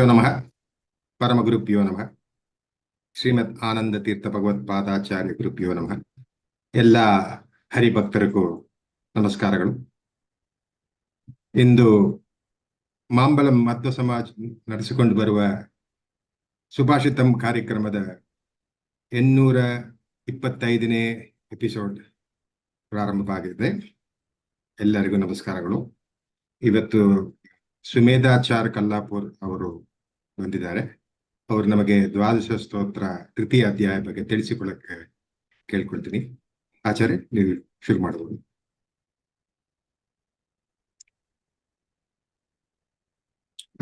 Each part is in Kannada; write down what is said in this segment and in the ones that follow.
ನಮಃ. ಪರಮಗುರುಭ್ಯೋ ನಮಃ. ಶ್ರೀಮದ್ ಆನಂದ ತೀರ್ಥ ಭಗವತ್ಪಾದಾಚಾರ್ಯ ಗುರುಭ್ಯೋ ನಮಃ. ಎಲ್ಲ ಹರಿಭಕ್ತರಿಗೂ ನಮಸ್ಕಾರಗಳು. ಇಂದು ಮಾಂಬಲಂ ಮಧ್ವ ಸಮಾಜ ನಡೆಸಿಕೊಂಡು ಬರುವ ಸುಭಾಷಿತಂ ಕಾರ್ಯಕ್ರಮದ 825ನೇ ಎಪಿಸೋಡ್ ಪ್ರಾರಂಭವಾಗಿದೆ. ಎಲ್ಲರಿಗೂ ನಮಸ್ಕಾರಗಳು. ಇವತ್ತು ಸುಮೇಧಾಚಾರ್ ಕಲ್ಲಾಪುರ್ ಅವರು ಬಂದಿದ್ದಾರೆ. ಅವರು ನಮಗೆ ದ್ವಾದಶ ಸ್ತೋತ್ರ ತೃತೀಯ ಅಧ್ಯಾಯ ಬಗ್ಗೆ ತಿಳಿಸಿಕೊಳ್ಳಕ್ಕೆ ಕೇಳ್ಕೊಳ್ತೀನಿ. ಆಚಾರ್ಯ, ನೀವು ಶುರು ಮಾಡಬಹುದು.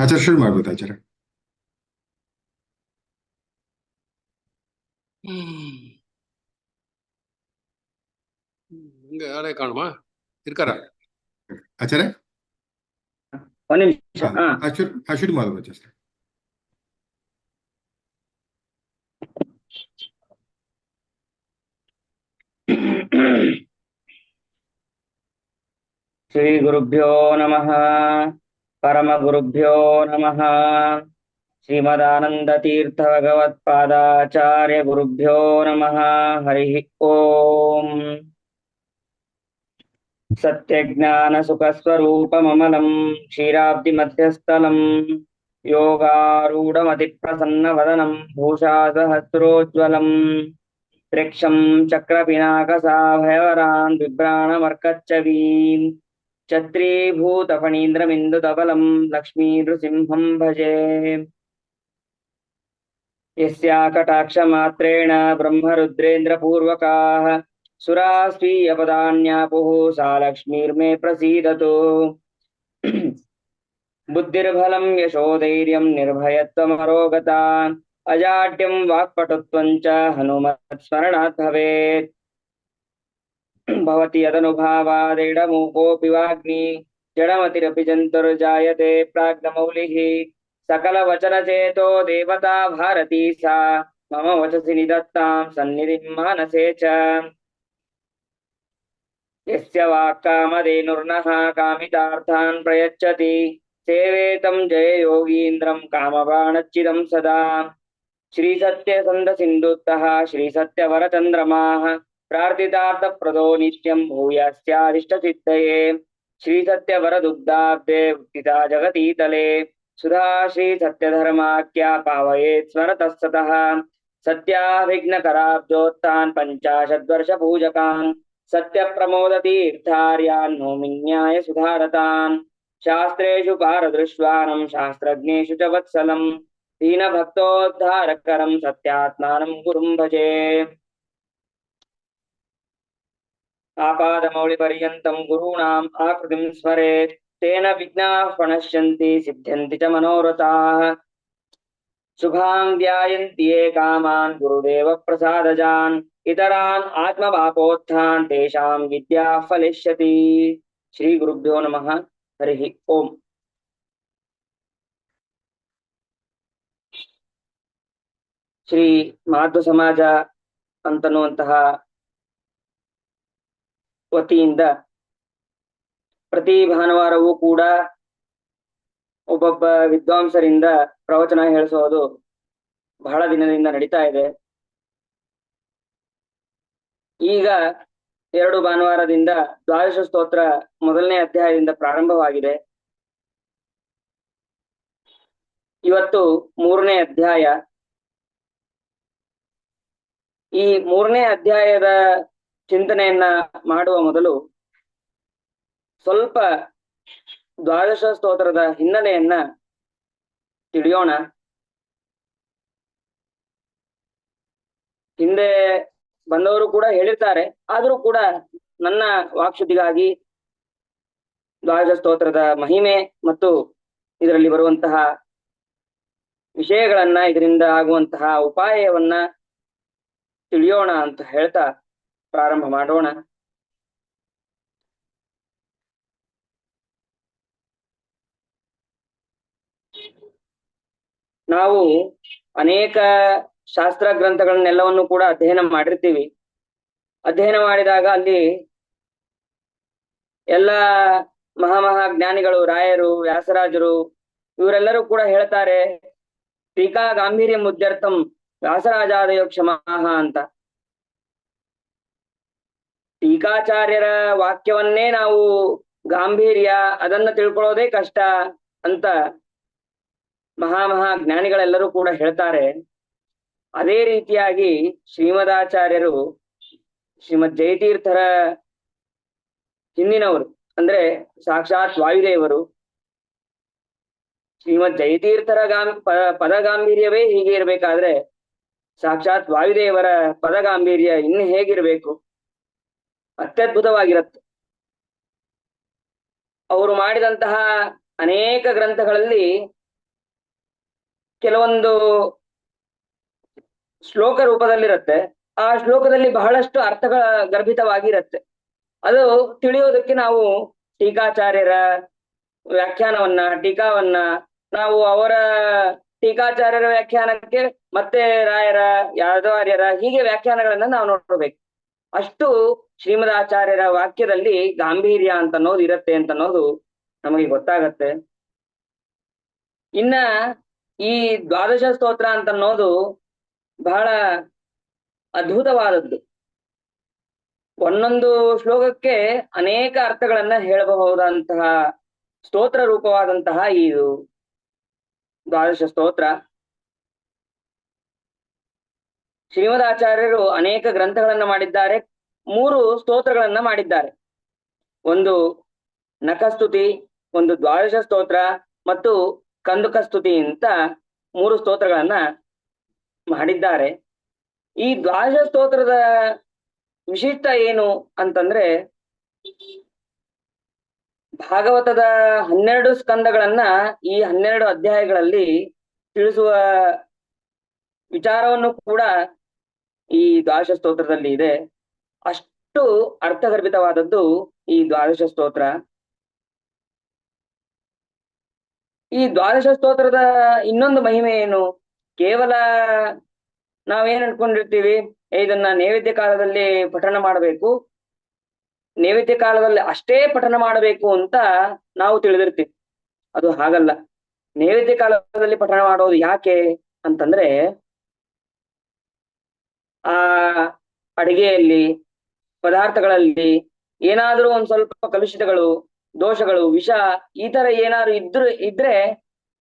ಆಚಾರ್ಯ ಶುರು ಮಾಡ್ಬೋದು. ಆಚಾರ್ಯ ಆಳೆ ಕಾಣುವ ಇರ್ಕಾರ ಆಚಾರ್ಯ ಶುರು ಮಾಡ್ಬೋದು ಆಚಾರ್ಯ. ಶ್ರೀ ಗುರುಭ್ಯೋ ನಮಃ. ಪರಮ ಗುರುಭ್ಯೋ ನಮಃ. ಶ್ರೀಮದಾನಂದ ತೀರ್ಥ ಭಗವತ್ಪಾದಾಚಾರ್ಯ ಗುರುಭ್ಯೋ ನಮಃ. ಹರಿ ಓಂ. ಸತ್ಯಜ್ಞಾನ ಸುಖ ಸ್ವರೂಪಮಮಲಂ ಕ್ಷೀರಾಬ್ಧಿ ಮಧ್ಯಸ್ಥಲಂ ಯೋಗಾರೂಢಮತಿ ಪ್ರಸನ್ನ ವದನಂ ಭೂಷಾ ಸಹಸ್ರೋಜ್ವಲಂ ತ್ರ್ಯಕ್ಷಂ ಚಕ್ರಪಿನಾಕಸಾಭಯವರಾನ್ ಬಿಭ್ರಾಣಮರ್ಕಚ್ಚವೀಂ ಛತ್ರೀಭೂತ ಫಣೀಂದ್ರಮಿಂದುಧವಲಂ ಲಕ್ಷ್ಮೀ ನೃಸಿಂಹಂ ಭಜೆ. ಯಸ್ಯಾ ಕಟಾಕ್ಷ ಮಾತ್ರೇಣ ಬ್ರಹ್ಮರುದ್ರೇಂದ್ರ ಪೂರ್ವಕಾಃ ಸುರಾ ಸ್ವೀಯ ಪದಾನ್ಯಾಪುಃ ಸಾ ಲಕ್ಷ್ಮೀರ್ಮೇ ಪ್ರಸೀದತು. ಬುದ್ಧಿರ್ಬಲಂ ಯಶೋಧೈರ್ಯಂ ನಿರ್ಭಯತ್ವಮರೋಗತಾ ಅಜಾಡ್ಯಂ ವಾಕ್ಪಟುತ್ವಂ ಚ ಹನುಮತ್ ಸ್ಮರಣಾತ್ ಭವೇತ್. ಭವತಿ ಯದನುಭಾವಾದೇಡಮೂಕೋऽಪಿ ವಾಗ್ಮಿ ಜಡಮತಿರಪಿ ಜಂತುರ್ಜಾಯತೆ ಪ್ರಾಜ್ಞಮೌಲಿಃ. ಸಕಲವಚನಚೇತೋ ದೇವತಾ ಭಾರತೀ ಸಾ ಮಮ ವಚಸಿ ನಿಧತ್ತಾಂ ಸನ್ನಿಧಿಂ ಮಾನಸೇ ಚ. ಯಸ್ಯ ವಾಕ್ಕಾಮಧೇನುರ್ನಃ ಕಾಮಿತಾರ್ಥಾನ್ ಪ್ರಯಚ್ಛತಿ ಸೇವೇತಂ ಜಯ ಯೋಗೀಂದ್ರಂ ಕಾಮಬಾಣಚ್ಚಿದಂ ಸದಾ. ಶ್ರೀ ಸತ್ಯಸಂಧ ಸಿಂಧುತ್ತಃ ಶ್ರೀ ಸತ್ಯವರಚಂದ್ರಮಾಃ ಪ್ರಾರ್ಥಿತಾರ್ಥಪ್ರದೋ ನಿತ್ಯಂ ಭೂಯಾಸ್ಯಾದಿಷ್ಟಸಿದ್ಧಯೇ. ಶ್ರೀ ಸತ್ಯವರದುಗ್ಧಾಬ್ಧೇ ಉತ್ಥಿತಾ ಜಗತೀತಲೆ ಸುಧಾ ಶ್ರೀ ಸತ್ಯಧರ್ಮಾಖ್ಯಾ ಪಾವಯೇತ್ ಸ್ಮರತಃ ಸತಃ. ಸತ್ಯಾಭಿಘ್ನಕರಾಬ್ಜೋತ್ಥಾನ್ ಪಂಚಾಶದ್ವರ್ಷ ಪೂಜಕಾನ್ ಸತ್ಯ ಪ್ರಮೋದ ತೀರ್ಥಾರ್ಯಾನ್ ನೋಮಿನ್ಯಾಯ ಸುಧಾರತಾನ್. ಶಾಸ್ತ್ರೇಷು ಪಾರದೃಶ್ವಾನಂ ಶಾಸ್ತ್ರಜ್ಞೇಷು ಚ ವತ್ಸಲಂ ದೀನಭಕ್ತೋದ್ಧಾರಕರಂ ಸತ್ಯಾತ್ಮಾನಂ ಗುರುಂ ಭಜೆ. ಆಪಾದಮೌಳಿಪರ್ಯಂತಂ ಗುರುಣಾಂ ಆಕೃತಿಂ ಸ್ಮರೇತ್ ತೇನ ವಿಘ್ನಾಃ ಪ್ರಣಶ್ಯಂತಿ ಸಿದ್ಧ್ಯಂತಿ ಚ ಮನೋರಥಾಃ. ಶುಭಾಂ ಧ್ಯಾಯಂತಿ ಯೇ ಕಾಮಾನ್ ಗುರುದೇವ ಪ್ರಸಾದಜಾನ್ ಇತರಾನ್ ಆತ್ಮಪಾಪೋತ್ಥಾನ್ ತೇಷಾಂ ವಿದ್ಯಾ ಫಲಿಷ್ಯತಿ. ಶ್ರೀ ಗುರುಭ್ಯೋ ನಮಃ. ಹರಿ ಓಂ. ಶ್ರೀ ಮಾಧ್ವ ಸಮಾಜ ಅಂತನ್ನುವಂತಹ ವತಿಯಿಂದ ಪ್ರತಿ ಭಾನುವಾರವೂ ಕೂಡ ಒಬ್ಬೊಬ್ಬ ವಿದ್ವಾಂಸರಿಂದ ಪ್ರವಚನ ಹೇಳಿಸೋದು ಬಹಳ ದಿನದಿಂದ ನಡೀತಾ ಇದೆ. ಈಗ 2 ಭಾನುವಾರದಿಂದ ದ್ವಾದಶ ಸ್ತೋತ್ರ ಮೊದಲನೇ ಅಧ್ಯಾಯದಿಂದ ಪ್ರಾರಂಭವಾಗಿದೆ. ಇವತ್ತು 3ನೇ ಅಧ್ಯಾಯ. ಈ 3ನೇ ಅಧ್ಯಾಯದ ಚಿಂತನೆಯನ್ನ ಮಾಡುವ ಮೊದಲು ಸ್ವಲ್ಪ ದ್ವಾದಶ ಸ್ತೋತ್ರದ ಹಿನ್ನೆಲೆಯನ್ನ ತಿಳಿಯೋಣ. ಹಿಂದೆ ಬಂದವರು ಕೂಡ ಹೇಳಿರ್ತಾರೆ, ಆದರೂ ಕೂಡ ನನ್ನ ವಾಕ್ಶುದ್ಧಿಗಾಗಿ ದ್ವಾದಶ ಸ್ತೋತ್ರದ ಮಹಿಮೆ ಮತ್ತು ಇದರಲ್ಲಿ ಬರುವಂತಹ ವಿಷಯಗಳನ್ನ, ಇದರಿಂದ ಆಗುವಂತಹ ಉಪಾಯವನ್ನ ತಿಳಿಯೋಣ ಅಂತ ಹೇಳ್ತಾ ಪ್ರಾರಂಭ ಮಾಡೋಣ. ನಾವು ಅನೇಕ ಶಾಸ್ತ್ರ ಗ್ರಂಥಗಳನ್ನೆಲ್ಲವನ್ನು ಕೂಡ ಅಧ್ಯಯನ ಮಾಡಿರ್ತೀವಿ. ಅಧ್ಯಯನ ಮಾಡಿದಾಗ ಅಲ್ಲಿ ಎಲ್ಲ ಮಹಾಮಹಾ ಜ್ಞಾನಿಗಳು, ರಾಯರು, ವ್ಯಾಸರಾಜರು ಇವರೆಲ್ಲರೂ ಕೂಡ ಹೇಳ್ತಾರೆ, ಟೀಕಾ ಗಾಂಭೀರ್ಯ ಮುದ್ಯರ್ಥಂ ವ್ಯಾಸರಾಜಾದಯೋ ಕ್ಷಮಾಹ ಅಂತ. ಟೀಕಾಚಾರ್ಯರ ವಾಕ್ಯವನ್ನೇ ನಾವು ಗಾಂಭೀರ್ಯ ಅದನ್ನ ತಿಳ್ಕೊಳ್ಳೋದೇ ಕಷ್ಟ ಅಂತ ಮಹಾ ಜ್ಞಾನಿಗಳೆಲ್ಲರೂ ಕೂಡ ಹೇಳ್ತಾರೆ. ಅದೇ ರೀತಿಯಾಗಿ ಶ್ರೀಮದಾಚಾರ್ಯರು ಶ್ರೀಮದ್ ಜಯತೀರ್ಥರ ಹಿಂದಿನವರು, ಅಂದ್ರೆ ಸಾಕ್ಷಾತ್ ವಾಯುದೇವರು. ಶ್ರೀಮದ್ ಜಯತೀರ್ಥರ ಪದ ಗಾಂಭೀರ್ಯವೇ ಹೀಗೆ ಇರ್ಬೇಕಾದ್ರೆ ಸಾಕ್ಷಾತ್ ವಾಯುದೇವರ ಪದ ಗಾಂಭೀರ್ಯ ಇನ್ನು ಹೇಗಿರ್ಬೇಕು? ಅತ್ಯದ್ಭುತವಾಗಿರುತ್ತೆ. ಅವರು ಮಾಡಿದಂತಹ ಅನೇಕ ಗ್ರಂಥಗಳಲ್ಲಿ ಕೆಲವೊಂದು ಶ್ಲೋಕ ರೂಪದಲ್ಲಿರುತ್ತೆ. ಆ ಶ್ಲೋಕದಲ್ಲಿ ಬಹಳಷ್ಟು ಅರ್ಥಗಳ ಗರ್ಭಿತವಾಗಿರುತ್ತೆ. ಅದು ತಿಳಿಯೋದಕ್ಕೆ ನಾವು ಟೀಕಾಚಾರ್ಯರ ವ್ಯಾಖ್ಯಾನವನ್ನ, ಟೀಕಾವನ್ನ ನಾವು ಅವರ ಟೀಕಾಚಾರ್ಯರ ವ್ಯಾಖ್ಯಾನಕ್ಕೆ ಮತ್ತೆ ರಾಯರ, ಯಾದವಾರ್ಯರ ಹೀಗೆ ವ್ಯಾಖ್ಯಾನಗಳನ್ನ ನಾವು ನೋಡ್ಬೇಕು. ಅಷ್ಟು ಶ್ರೀಮದಾಚಾರ್ಯರ ವಾಕ್ಯದಲ್ಲಿ ಗಾಂಭೀರ್ಯ ಅಂತ ಅನ್ನೋದು ಇರುತ್ತೆ ಅಂತ ಅನ್ನೋದು ನಮಗೆ ಗೊತ್ತಾಗತ್ತೆ. ಇನ್ನ ಈ ದ್ವಾದಶ ಸ್ತೋತ್ರ ಅಂತ ಅನ್ನೋದು ಬಹಳ ಅದ್ಭುತವಾದದ್ದು. ಒಂದೊಂದು ಶ್ಲೋಕಕ್ಕೆ ಅನೇಕ ಅರ್ಥಗಳನ್ನ ಹೇಳಬಹುದಂತಹ ಸ್ತೋತ್ರ ರೂಪವಾದಂತಹ ಇದು ದ್ವಾದಶ ಸ್ತೋತ್ರ. ಶ್ರೀಮದಾಚಾರ್ಯರು ಅನೇಕ ಗ್ರಂಥಗಳನ್ನ ಮಾಡಿದ್ದಾರೆ. 3 ಸ್ತೋತ್ರಗಳನ್ನ ಮಾಡಿದ್ದಾರೆ. ಒಂದು ನಖಸ್ತುತಿ, ಒಂದು ದ್ವಾದಶ ಸ್ತೋತ್ರ ಮತ್ತು ಕಂದುಕ ಸ್ತುತಿ ಅಂತ 3 ಸ್ತೋತ್ರಗಳನ್ನ ಮಾಡಿದ್ದಾರೆ. ಈ ದ್ವಾದಶ ಸ್ತೋತ್ರದ ವಿಶಿಷ್ಟ ಏನು ಅಂತಂದ್ರೆ, ಭಾಗವತದ 12 ಸ್ಕಂದಗಳನ್ನ ಈ 12 ಅಧ್ಯಾಯಗಳಲ್ಲಿ ತಿಳಿಸುವ ವಿಚಾರವನ್ನು ಕೂಡ ಈ ದ್ವಾದಶ ಸ್ತೋತ್ರದಲ್ಲಿ ಇದೆ. ಅಷ್ಟು ಅರ್ಥಗರ್ಭಿತವಾದದ್ದು ಈ ದ್ವಾದಶ ಸ್ತೋತ್ರ. ಈ ದ್ವಾದಶ ಸ್ತೋತ್ರದ ಇನ್ನೊಂದು ಮಹಿಮೆ ಏನು? ಕೇವಲ ನಾವೇನ್ ಅನ್ಕೊಂಡಿರ್ತೀವಿ, ಇದನ್ನ ನೈವೇದ್ಯ ಕಾಲದಲ್ಲಿ ಪಠಣ ಮಾಡಬೇಕು, ನೈವೇದ್ಯ ಕಾಲದಲ್ಲಿ ಅಷ್ಟೇ ಪಠಣ ಮಾಡಬೇಕು ಅಂತ ನಾವು ತಿಳಿದಿರ್ತೀವಿ. ಅದು ಹಾಗಲ್ಲ. ನೈವೇದ್ಯ ಕಾಲದಲ್ಲಿ ಪಠಣ ಮಾಡೋದು ಯಾಕೆ ಅಂತಂದ್ರೆ, ಆ ಅಡಿಗೆಯಲ್ಲಿ, ಪದಾರ್ಥಗಳಲ್ಲಿ ಏನಾದ್ರೂ ಒಂದ್ ಸ್ವಲ್ಪ ಕಲುಷಿತಗಳು, ದೋಷಗಳು, ವಿಷ ಈ ತರ ಏನಾದ್ರು ಇದ್ರೆ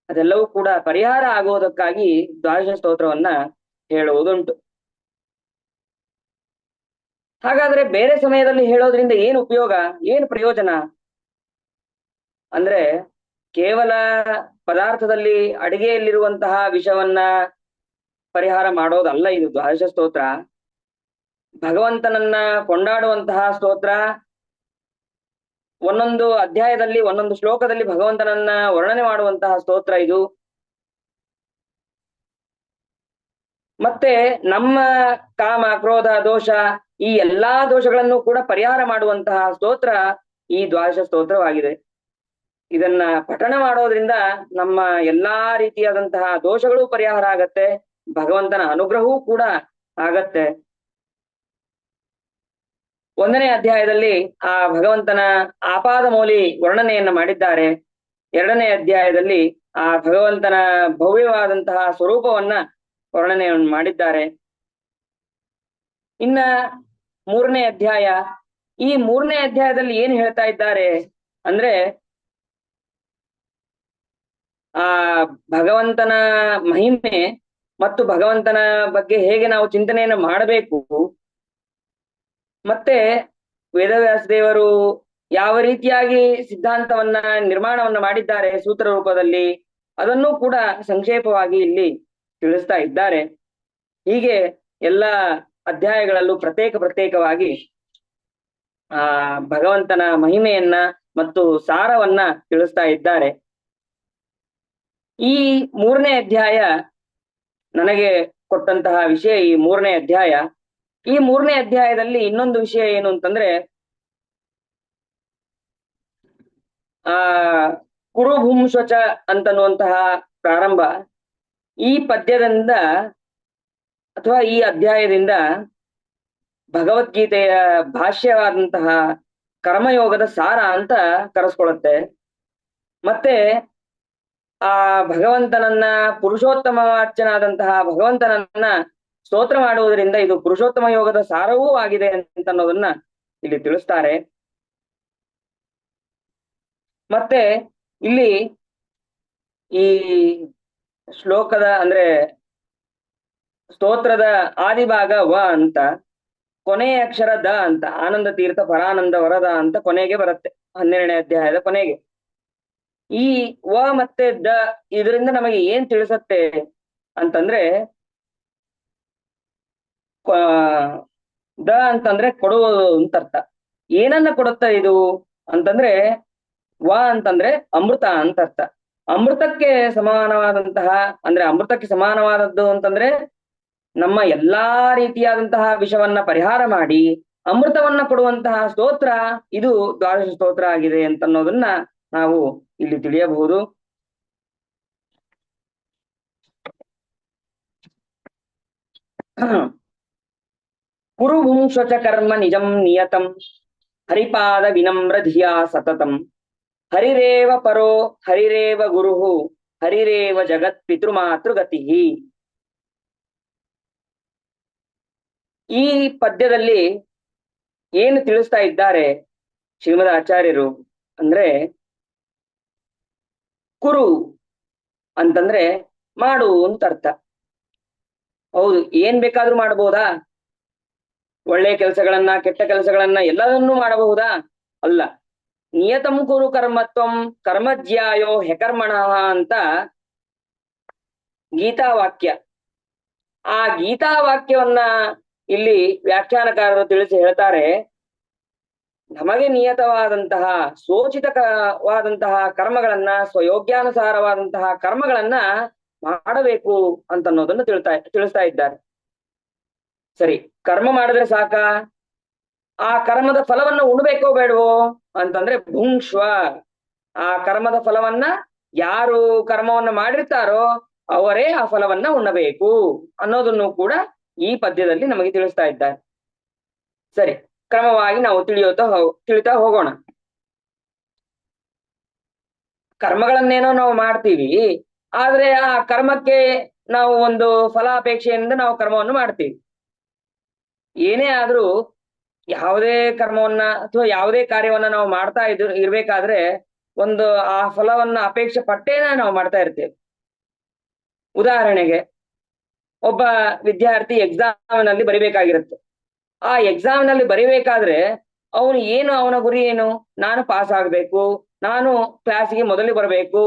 ಅದೆಲ್ಲವೂ ಕೂಡ ಪರಿಹಾರ ಆಗುವುದಕ್ಕಾಗಿ ದ್ವಾದಶ ಸ್ತೋತ್ರವನ್ನ ಹೇಳುವುದುಂಟು. ಹಾಗಾದ್ರೆ ಬೇರೆ ಸಮಯದಲ್ಲಿ ಹೇಳೋದ್ರಿಂದ ಏನು ಉಪಯೋಗ, ಏನು ಪ್ರಯೋಜನ ಅಂದ್ರೆ, ಕೇವಲ ಪದಾರ್ಥದಲ್ಲಿ ಅಡಿಗೆಯಲ್ಲಿರುವಂತಹ ವಿಷವನ್ನ ಪರಿಹಾರ ಮಾಡೋದಲ್ಲ ಇದು ದ್ವಾದಶ ಸ್ತೋತ್ರ. ಭಗವಂತನನ್ನ ಕೊಂಡಾಡುವಂತಹ ಸ್ತೋತ್ರ. ಒಂದೊಂದು ಅಧ್ಯಾಯದಲ್ಲಿ, ಒಂದೊಂದು ಶ್ಲೋಕದಲ್ಲಿ ಭಗವಂತನನ್ನ ವರ್ಣನೆ ಮಾಡುವಂತಹ ಸ್ತೋತ್ರ ಇದು. ಮತ್ತೆ ನಮ್ಮ ಕಾಮ, ಕ್ರೋಧ, ದೋಷ ಈ ಎಲ್ಲಾ ದೋಷಗಳನ್ನು ಕೂಡ ಪರಿಹಾರ ಮಾಡುವಂತಹ ಸ್ತೋತ್ರ ಈ ದ್ವಾದಶ ಸ್ತೋತ್ರವಾಗಿದೆ. ಇದನ್ನ ಪಠಣ ಮಾಡೋದ್ರಿಂದ ನಮ್ಮ ಎಲ್ಲಾ ರೀತಿಯಾದಂತಹ ದೋಷಗಳು ಪರಿಹಾರ ಆಗತ್ತೆ, ಭಗವಂತನ ಅನುಗ್ರಹವೂ ಕೂಡ ಆಗತ್ತೆ. 1ನೇ ಅಧ್ಯಾಯದಲ್ಲಿ ಆ ಭಗವಂತನ ಆಪಾದ ಮೌಲಿ ವರ್ಣನೆಯನ್ನ ಮಾಡಿದ್ದಾರೆ. 2ನೇ ಅಧ್ಯಾಯದಲ್ಲಿ ಆ ಭಗವಂತನ ಭವ್ಯವಾದಂತಹ ಸ್ವರೂಪವನ್ನ ವರ್ಣನೆಯನ್ನು ಮಾಡಿದ್ದಾರೆ. ಇನ್ನ 3ನೇ ಅಧ್ಯಾಯ, ಈ 3ನೇ ಅಧ್ಯಾಯದಲ್ಲಿ ಏನ್ ಹೇಳ್ತಾ ಇದ್ದಾರೆ ಅಂದ್ರೆ, ಆ ಭಗವಂತನ ಮಹಿಮೆ ಮತ್ತು ಭಗವಂತನ ಬಗ್ಗೆ ಹೇಗೆ ನಾವು ಚಿಂತನೆಯನ್ನು ಮಾಡಬೇಕು, ಮತ್ತೆ ವೇದವ್ಯಾಸ ದೇವರು ಯಾವ ರೀತಿಯಾಗಿ ಸಿದ್ಧಾಂತವನ್ನ ನಿರ್ಮಾಣವನ್ನ ಮಾಡಿದ್ದಾರೆ ಸೂತ್ರ ರೂಪದಲ್ಲಿ, ಅದನ್ನೂ ಕೂಡ ಸಂಕ್ಷೇಪವಾಗಿ ಇಲ್ಲಿ ತಿಳಿಸ್ತಾ ಇದ್ದಾರೆ. ಹೀಗೆ ಎಲ್ಲ ಅಧ್ಯಾಯಗಳಲ್ಲೂ ಪ್ರತ್ಯೇಕವಾಗಿ ಆ ಭಗವಂತನ ಮಹಿಮೆಯನ್ನ ಮತ್ತು ಸಾರವನ್ನ ತಿಳಿಸ್ತಾ ಇದ್ದಾರೆ. ಈ 3ನೇ ಅಧ್ಯಾಯ ನನಗೆ ಕೊಟ್ಟಂತಹ ವಿಷಯ, ಈ 3ನೇ ಅಧ್ಯಾಯ. ಈ 3ನೇ ಅಧ್ಯಾಯದಲ್ಲಿ ಇನ್ನೊಂದು ವಿಷಯ ಏನು ಅಂತಂದ್ರೆ, ಆ ಕುರುಭುಂಶ್ವಚ ಅಂತನ್ನುವಂತಹ ಪ್ರಾರಂಭ. ಈ ಪದ್ಯದಿಂದ ಅಥವಾ ಈ ಅಧ್ಯಾಯದಿಂದ ಭಗವದ್ಗೀತೆಯ ಭಾಷ್ಯವಾದಂತಹ ಕರ್ಮಯೋಗದ ಸಾರ ಅಂತ ಕರೆಸ್ಕೊಳ್ಳುತ್ತೆ. ಮತ್ತೆ ಆ ಭಗವಂತನನ್ನ ಪುರುಷೋತ್ತಮ ಭಗವಂತನನ್ನ ಸ್ತೋತ್ರ ಮಾಡುವುದರಿಂದ ಇದು ಪುರುಷೋತ್ತಮ ಯೋಗದ ಸಾರವೂ ಆಗಿದೆ ಅಂತ ಅನ್ನೋದನ್ನ ಇಲ್ಲಿ ತಿಳಿಸ್ತಾರೆ. ಮತ್ತೆ ಇಲ್ಲಿ ಈ ಶ್ಲೋಕದ ಅಂದ್ರೆ ಸ್ತೋತ್ರದ ಆದಿಭಾಗ ವ ಅಂತ, ಕೊನೆಯ ಅಕ್ಷರ ದ ಅಂತ, ಆನಂದ ತೀರ್ಥ ಪರಾನಂದ ವರದ ಅಂತ ಕೊನೆಗೆ ಬರುತ್ತೆ 12ನೇ ಅಧ್ಯಾಯದ ಕೊನೆಗೆ. ಈ ವ ಮತ್ತೆ ದ ಇದರಿಂದ ನಮಗೆ ಏನ್ ತಿಳಿಸತ್ತೆ ಅಂತಂದ್ರೆ, ದ ಅಂತಂದ್ರೆ ಕೊಡುವುದು ಅಂತ ಅರ್ಥ. ಏನನ್ನ ಕೊಡುತ್ತ ಇದು ಅಂತಂದ್ರೆ, ವ ಅಂತಂದ್ರೆ ಅಮೃತ ಅಂತ ಅರ್ಥ. ಅಮೃತಕ್ಕೆ ಸಮಾನವಾದಂತಹ ಅಂದ್ರೆ ಅಮೃತಕ್ಕೆ ಸಮಾನವಾದದ್ದು ಅಂತಂದ್ರೆ ನಮ್ಮ ಎಲ್ಲಾ ರೀತಿಯಾದಂತಹ ವಿಷವನ್ನ ಪರಿಹಾರ ಮಾಡಿ ಅಮೃತವನ್ನ ಕೊಡುವಂತಹ ಸ್ತೋತ್ರ ಇದು ದ್ವಾದಶ ಸ್ತೋತ್ರ ಆಗಿದೆ ಅಂತ ಅನ್ನೋದನ್ನ ನಾವು ಇಲ್ಲಿ ತಿಳಿಯಬಹುದು. ಕುರುಭುಂಶ್ವಚ ಕರ್ಮ ನಿಜಂ ನಿಯತಂ ಹರಿಪಾದ ವಿನಮ್ರ ಧಿಯಾ ಸತತಂ ಹರಿರೇವ ಪರೋ ಹರಿರೇವ ಗುರುಹು ಹರಿರೇವ ಜಗತ್ ಪಿತೃಮಾತೃಗತಿ. ಈ ಪದ್ಯದಲ್ಲಿ ಏನು ತಿಳಿಸ್ತಾ ಇದ್ದಾರೆ ಶ್ರೀಮದ್ ಆಚಾರ್ಯರು ಅಂದ್ರೆ, ಕುರು ಅಂತಂದ್ರೆ ಮಾಡು ಅಂತ ಅರ್ಥ. ಹೌದು, ಏನ್ ಬೇಕಾದ್ರೂ ಮಾಡಬಹುದಾ? ಒಳ್ಳೆ ಕೆಲಸಗಳನ್ನ ಕೆಟ್ಟ ಕೆಲಸಗಳನ್ನ ಎಲ್ಲದನ್ನೂ ಮಾಡಬಹುದಾ? ಅಲ್ಲ. ನಿಯತಂ ಕುರು ಕರ್ಮತ್ವಂ ಕರ್ಮಜ್ಯಾಯೋ ಹೆಕರ್ಮಣ ಅಂತ ಗೀತಾವಾಕ್ಯ. ಆ ಗೀತಾವಾಕ್ಯವನ್ನ ಇಲ್ಲಿ ವ್ಯಾಖ್ಯಾನಕಾರರು ತಿಳಿಸಿ ಹೇಳ್ತಾರೆ, ನಮಗೆ ನಿಯತವಾದಂತಹ ಸೋಚಿತವಾದಂತಹ ಕರ್ಮಗಳನ್ನ, ಸ್ವಯೋಗ್ಯಾನುಸಾರವಾದಂತಹ ಕರ್ಮಗಳನ್ನ ಮಾಡಬೇಕು ಅಂತ ಅನ್ನೋದನ್ನು ತಿಳಿಸ್ತಾ ಇದ್ದಾರೆ. ಸರಿ, ಕರ್ಮ ಮಾಡಿದ್ರೆ ಸಾಕ? ಆ ಕರ್ಮದ ಫಲವನ್ನ ಉಣ್ಬೇಕೋ ಬೇಡವೋ ಅಂತಂದ್ರೆ ಭುಂಕ್ಷ್ವ. ಆ ಕರ್ಮದ ಫಲವನ್ನ ಯಾರು ಕರ್ಮವನ್ನ ಮಾಡಿರ್ತಾರೋ ಅವರೇ ಆ ಫಲವನ್ನ ಉಣ್ಣಬೇಕು ಅನ್ನೋದನ್ನು ಕೂಡ ಈ ಪದ್ಯದಲ್ಲಿ ನಮಗೆ ತಿಳಿಸ್ತಾ ಇದ್ದಾರೆ. ಸರಿ, ಕ್ರಮವಾಗಿ ನಾವು ತಿಳಿತಾ ಹೋಗೋಣ. ಕರ್ಮಗಳನ್ನೇನೋ ನಾವು ಮಾಡ್ತೀವಿ, ಆದ್ರೆ ಆ ಕರ್ಮಕ್ಕೆ ನಾವು ಒಂದು ಫಲಾಪೇಕ್ಷೆಯಿಂದ ನಾವು ಕರ್ಮವನ್ನು ಮಾಡ್ತೀವಿ. ಏನೇ ಆದ್ರೂ ಯಾವುದೇ ಕರ್ಮವನ್ನ ಅಥವಾ ಯಾವುದೇ ಕಾರ್ಯವನ್ನ ನಾವು ಮಾಡ್ತಾ ಇರ್ಬೇಕಾದ್ರೆ ಒಂದು ಆ ಫಲವನ್ನ ಅಪೇಕ್ಷೆ ಪಟ್ಟೇನ ನಾವು ಮಾಡ್ತಾ ಇರ್ತೇವೆ. ಉದಾಹರಣೆಗೆ, ಒಬ್ಬ ವಿದ್ಯಾರ್ಥಿ ಎಕ್ಸಾಮ್ ನಲ್ಲಿ ಬರಿಬೇಕಾಗಿರುತ್ತೆ. ಆ ಎಕ್ಸಾಮ್ ನಲ್ಲಿ ಬರಿಬೇಕಾದ್ರೆ ಅವನ ಗುರಿ ಏನು? ನಾನು ಪಾಸ್ ಆಗ್ಬೇಕು, ನಾನು ಕ್ಲಾಸಿಗೆ ಮೊದಲು ಬರಬೇಕು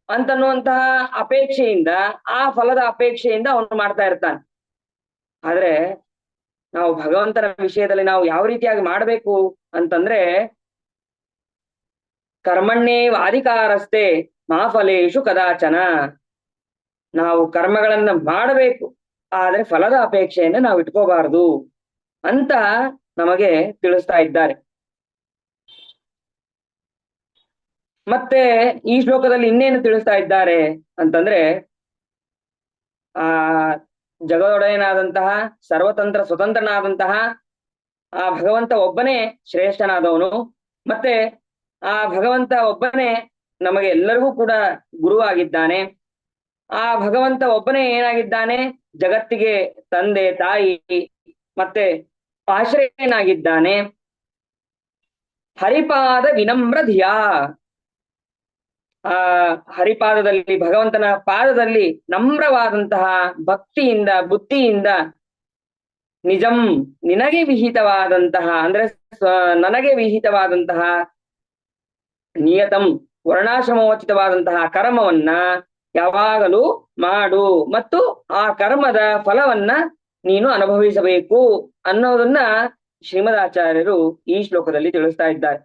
ಅಂತನ್ನುವಂತಹ ಅಪೇಕ್ಷೆಯಿಂದ, ಆ ಫಲದ ಅಪೇಕ್ಷೆಯಿಂದ ಅವನು ಮಾಡ್ತಾ ಇರ್ತಾನೆ. ಆದ್ರೆ ನಾವು ಭಗವಂತನ ವಿಷಯದಲ್ಲಿ ನಾವು ಯಾವ ರೀತಿಯಾಗಿ ಮಾಡಬೇಕು ಅಂತಂದ್ರೆ, ಕರ್ಮಣ್ಣೇವ ಅಧಿಕಾರಸ್ಥೆ ಮಾ ಫಲೇಶು ಕದಾಚನ. ನಾವು ಕರ್ಮಗಳನ್ನ ಮಾಡಬೇಕು, ಆದ್ರೆ ಫಲದ ಅಪೇಕ್ಷೆಯನ್ನು ನಾವು ಇಟ್ಕೋಬಾರದು ಅಂತ ನಮಗೆ ತಿಳಿಸ್ತಾ ಇದ್ದಾರೆ. ಮತ್ತೆ ಈ ಶ್ಲೋಕದಲ್ಲಿ ಇನ್ನೇನು ತಿಳಿಸ್ತಾ ಇದ್ದಾರೆ ಅಂತಂದ್ರೆ, ಆ ಜಗದೊಡೆಯನಾದಂತಹ ಸರ್ವತಂತ್ರ ಸ್ವತಂತ್ರನಾದಂತಹ ಆ ಭಗವಂತ ಒಬ್ಬನೇ ಶ್ರೇಷ್ಠನಾದವನು. ಮತ್ತೆ ಆ ಭಗವಂತ ಒಬ್ಬನೇ ನಮಗೆ ಎಲ್ಲರಿಗೂ ಕೂಡ ಗುರುವಾಗಿದ್ದಾನೆ. ಆ ಭಗವಂತ ಒಬ್ಬನೇ ಏನಾಗಿದ್ದಾನೆ? ಜಗತ್ತಿಗೆ ತಂದೆ, ತಾಯಿ ಮತ್ತೆ ಆಶ್ರಯನಾಗಿದ್ದಾನೆ. ಹರಿಪಾದ ವಿನಮ್ರ ಧಿಯಾ. ಆ ಹರಿಪಾದದಲ್ಲಿ, ಭಗವಂತನ ಪಾದದಲ್ಲಿ ನಮ್ರವಾದಂತಹ ಭಕ್ತಿಯಿಂದ, ಬುದ್ಧಿಯಿಂದ, ನಿಜಂ ನಿನಗೆ ವಿಹಿತವಾದಂತಹ ಅಂದ್ರೆ ನನಗೆ ವಿಹಿತವಾದಂತಹ ನಿಯತಂ ವರ್ಣಾಶ್ರಮೋಚಿತವಾದಂತಹ ಕರ್ಮವನ್ನ ಯಾವಾಗಲೂ ಮಾಡು ಮತ್ತು ಆ ಕರ್ಮದ ಫಲವನ್ನ ನೀನು ಅನುಭವಿಸಬೇಕು ಅನ್ನೋದನ್ನ ಶ್ರೀಮದಾಚಾರ್ಯರು ಈ ಶ್ಲೋಕದಲ್ಲಿ ತಿಳಿಸ್ತಾ ಇದ್ದಾರೆ.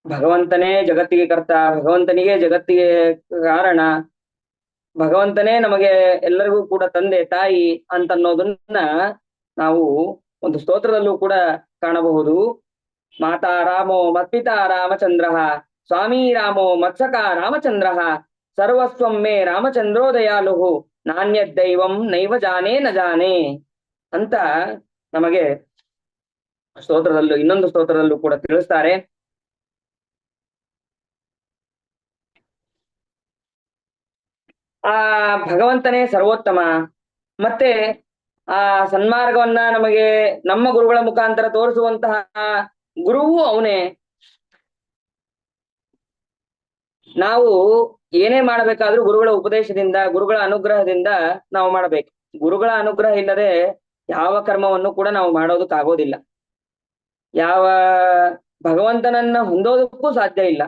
ಭಗವಂತನೇ ಜಗತ್ತಿಗೆ ಕರ್ತ, ಭಗವಂತನಿಗೆ ಜಗತ್ತಿಗೆ ಕಾರಣ, ಭಗವಂತನೇ ನಮಗೆ ಎಲ್ಲರಿಗೂ ಕೂಡ ತಂದೆ, ತಾಯಿ ಅಂತನ್ನೋದನ್ನ ನಾವು ಒಂದು ಸ್ತೋತ್ರದಲ್ಲೂ ಕೂಡ ಕಾಣಬಹುದು. ಮಾತಾ ರಾಮೋ ಮತ್ಪಿತಾ ರಾಮಚಂದ್ರ, ಸ್ವಾಮಿ ರಾಮೋ ಮತ್ಸಕ ರಾಮಚಂದ್ರ, ಸರ್ವಸ್ವಂ ಮೇ ರಾಮಚಂದ್ರೋ ದಯಾಲು, ನಾಣ್ಯದೈವಂ ನೈವ ಜಾನೇ ನ ಜಾನೇ ಅಂತ ನಮಗೆ ಇನ್ನೊಂದು ಸ್ತೋತ್ರದಲ್ಲೂ ಕೂಡ ತಿಳಿಸ್ತಾರೆ. ಆ ಭಗವಂತನೇ ಸರ್ವೋತ್ತಮ. ಮತ್ತೆ ಆ ಸನ್ಮಾರ್ಗವನ್ನ ನಮಗೆ ನಮ್ಮ ಗುರುಗಳ ಮುಖಾಂತರ ತೋರಿಸುವಂತಹ ಗುರುವು ಅವನೇ. ನಾವು ಏನೇ ಮಾಡಬೇಕಾದ್ರೂ ಗುರುಗಳ ಉಪದೇಶದಿಂದ, ಗುರುಗಳ ಅನುಗ್ರಹದಿಂದ ನಾವು ಮಾಡಬೇಕು. ಗುರುಗಳ ಅನುಗ್ರಹ ಇಲ್ಲದೆ ಯಾವ ಕರ್ಮವನ್ನು ಕೂಡ ನಾವು ಮಾಡೋದಕ್ಕಾಗೋದಿಲ್ಲ. ಯಾವ ಭಗವಂತನನ್ನ ಹೊಂದೋದಕ್ಕೂ ಸಾಧ್ಯ ಇಲ್ಲ.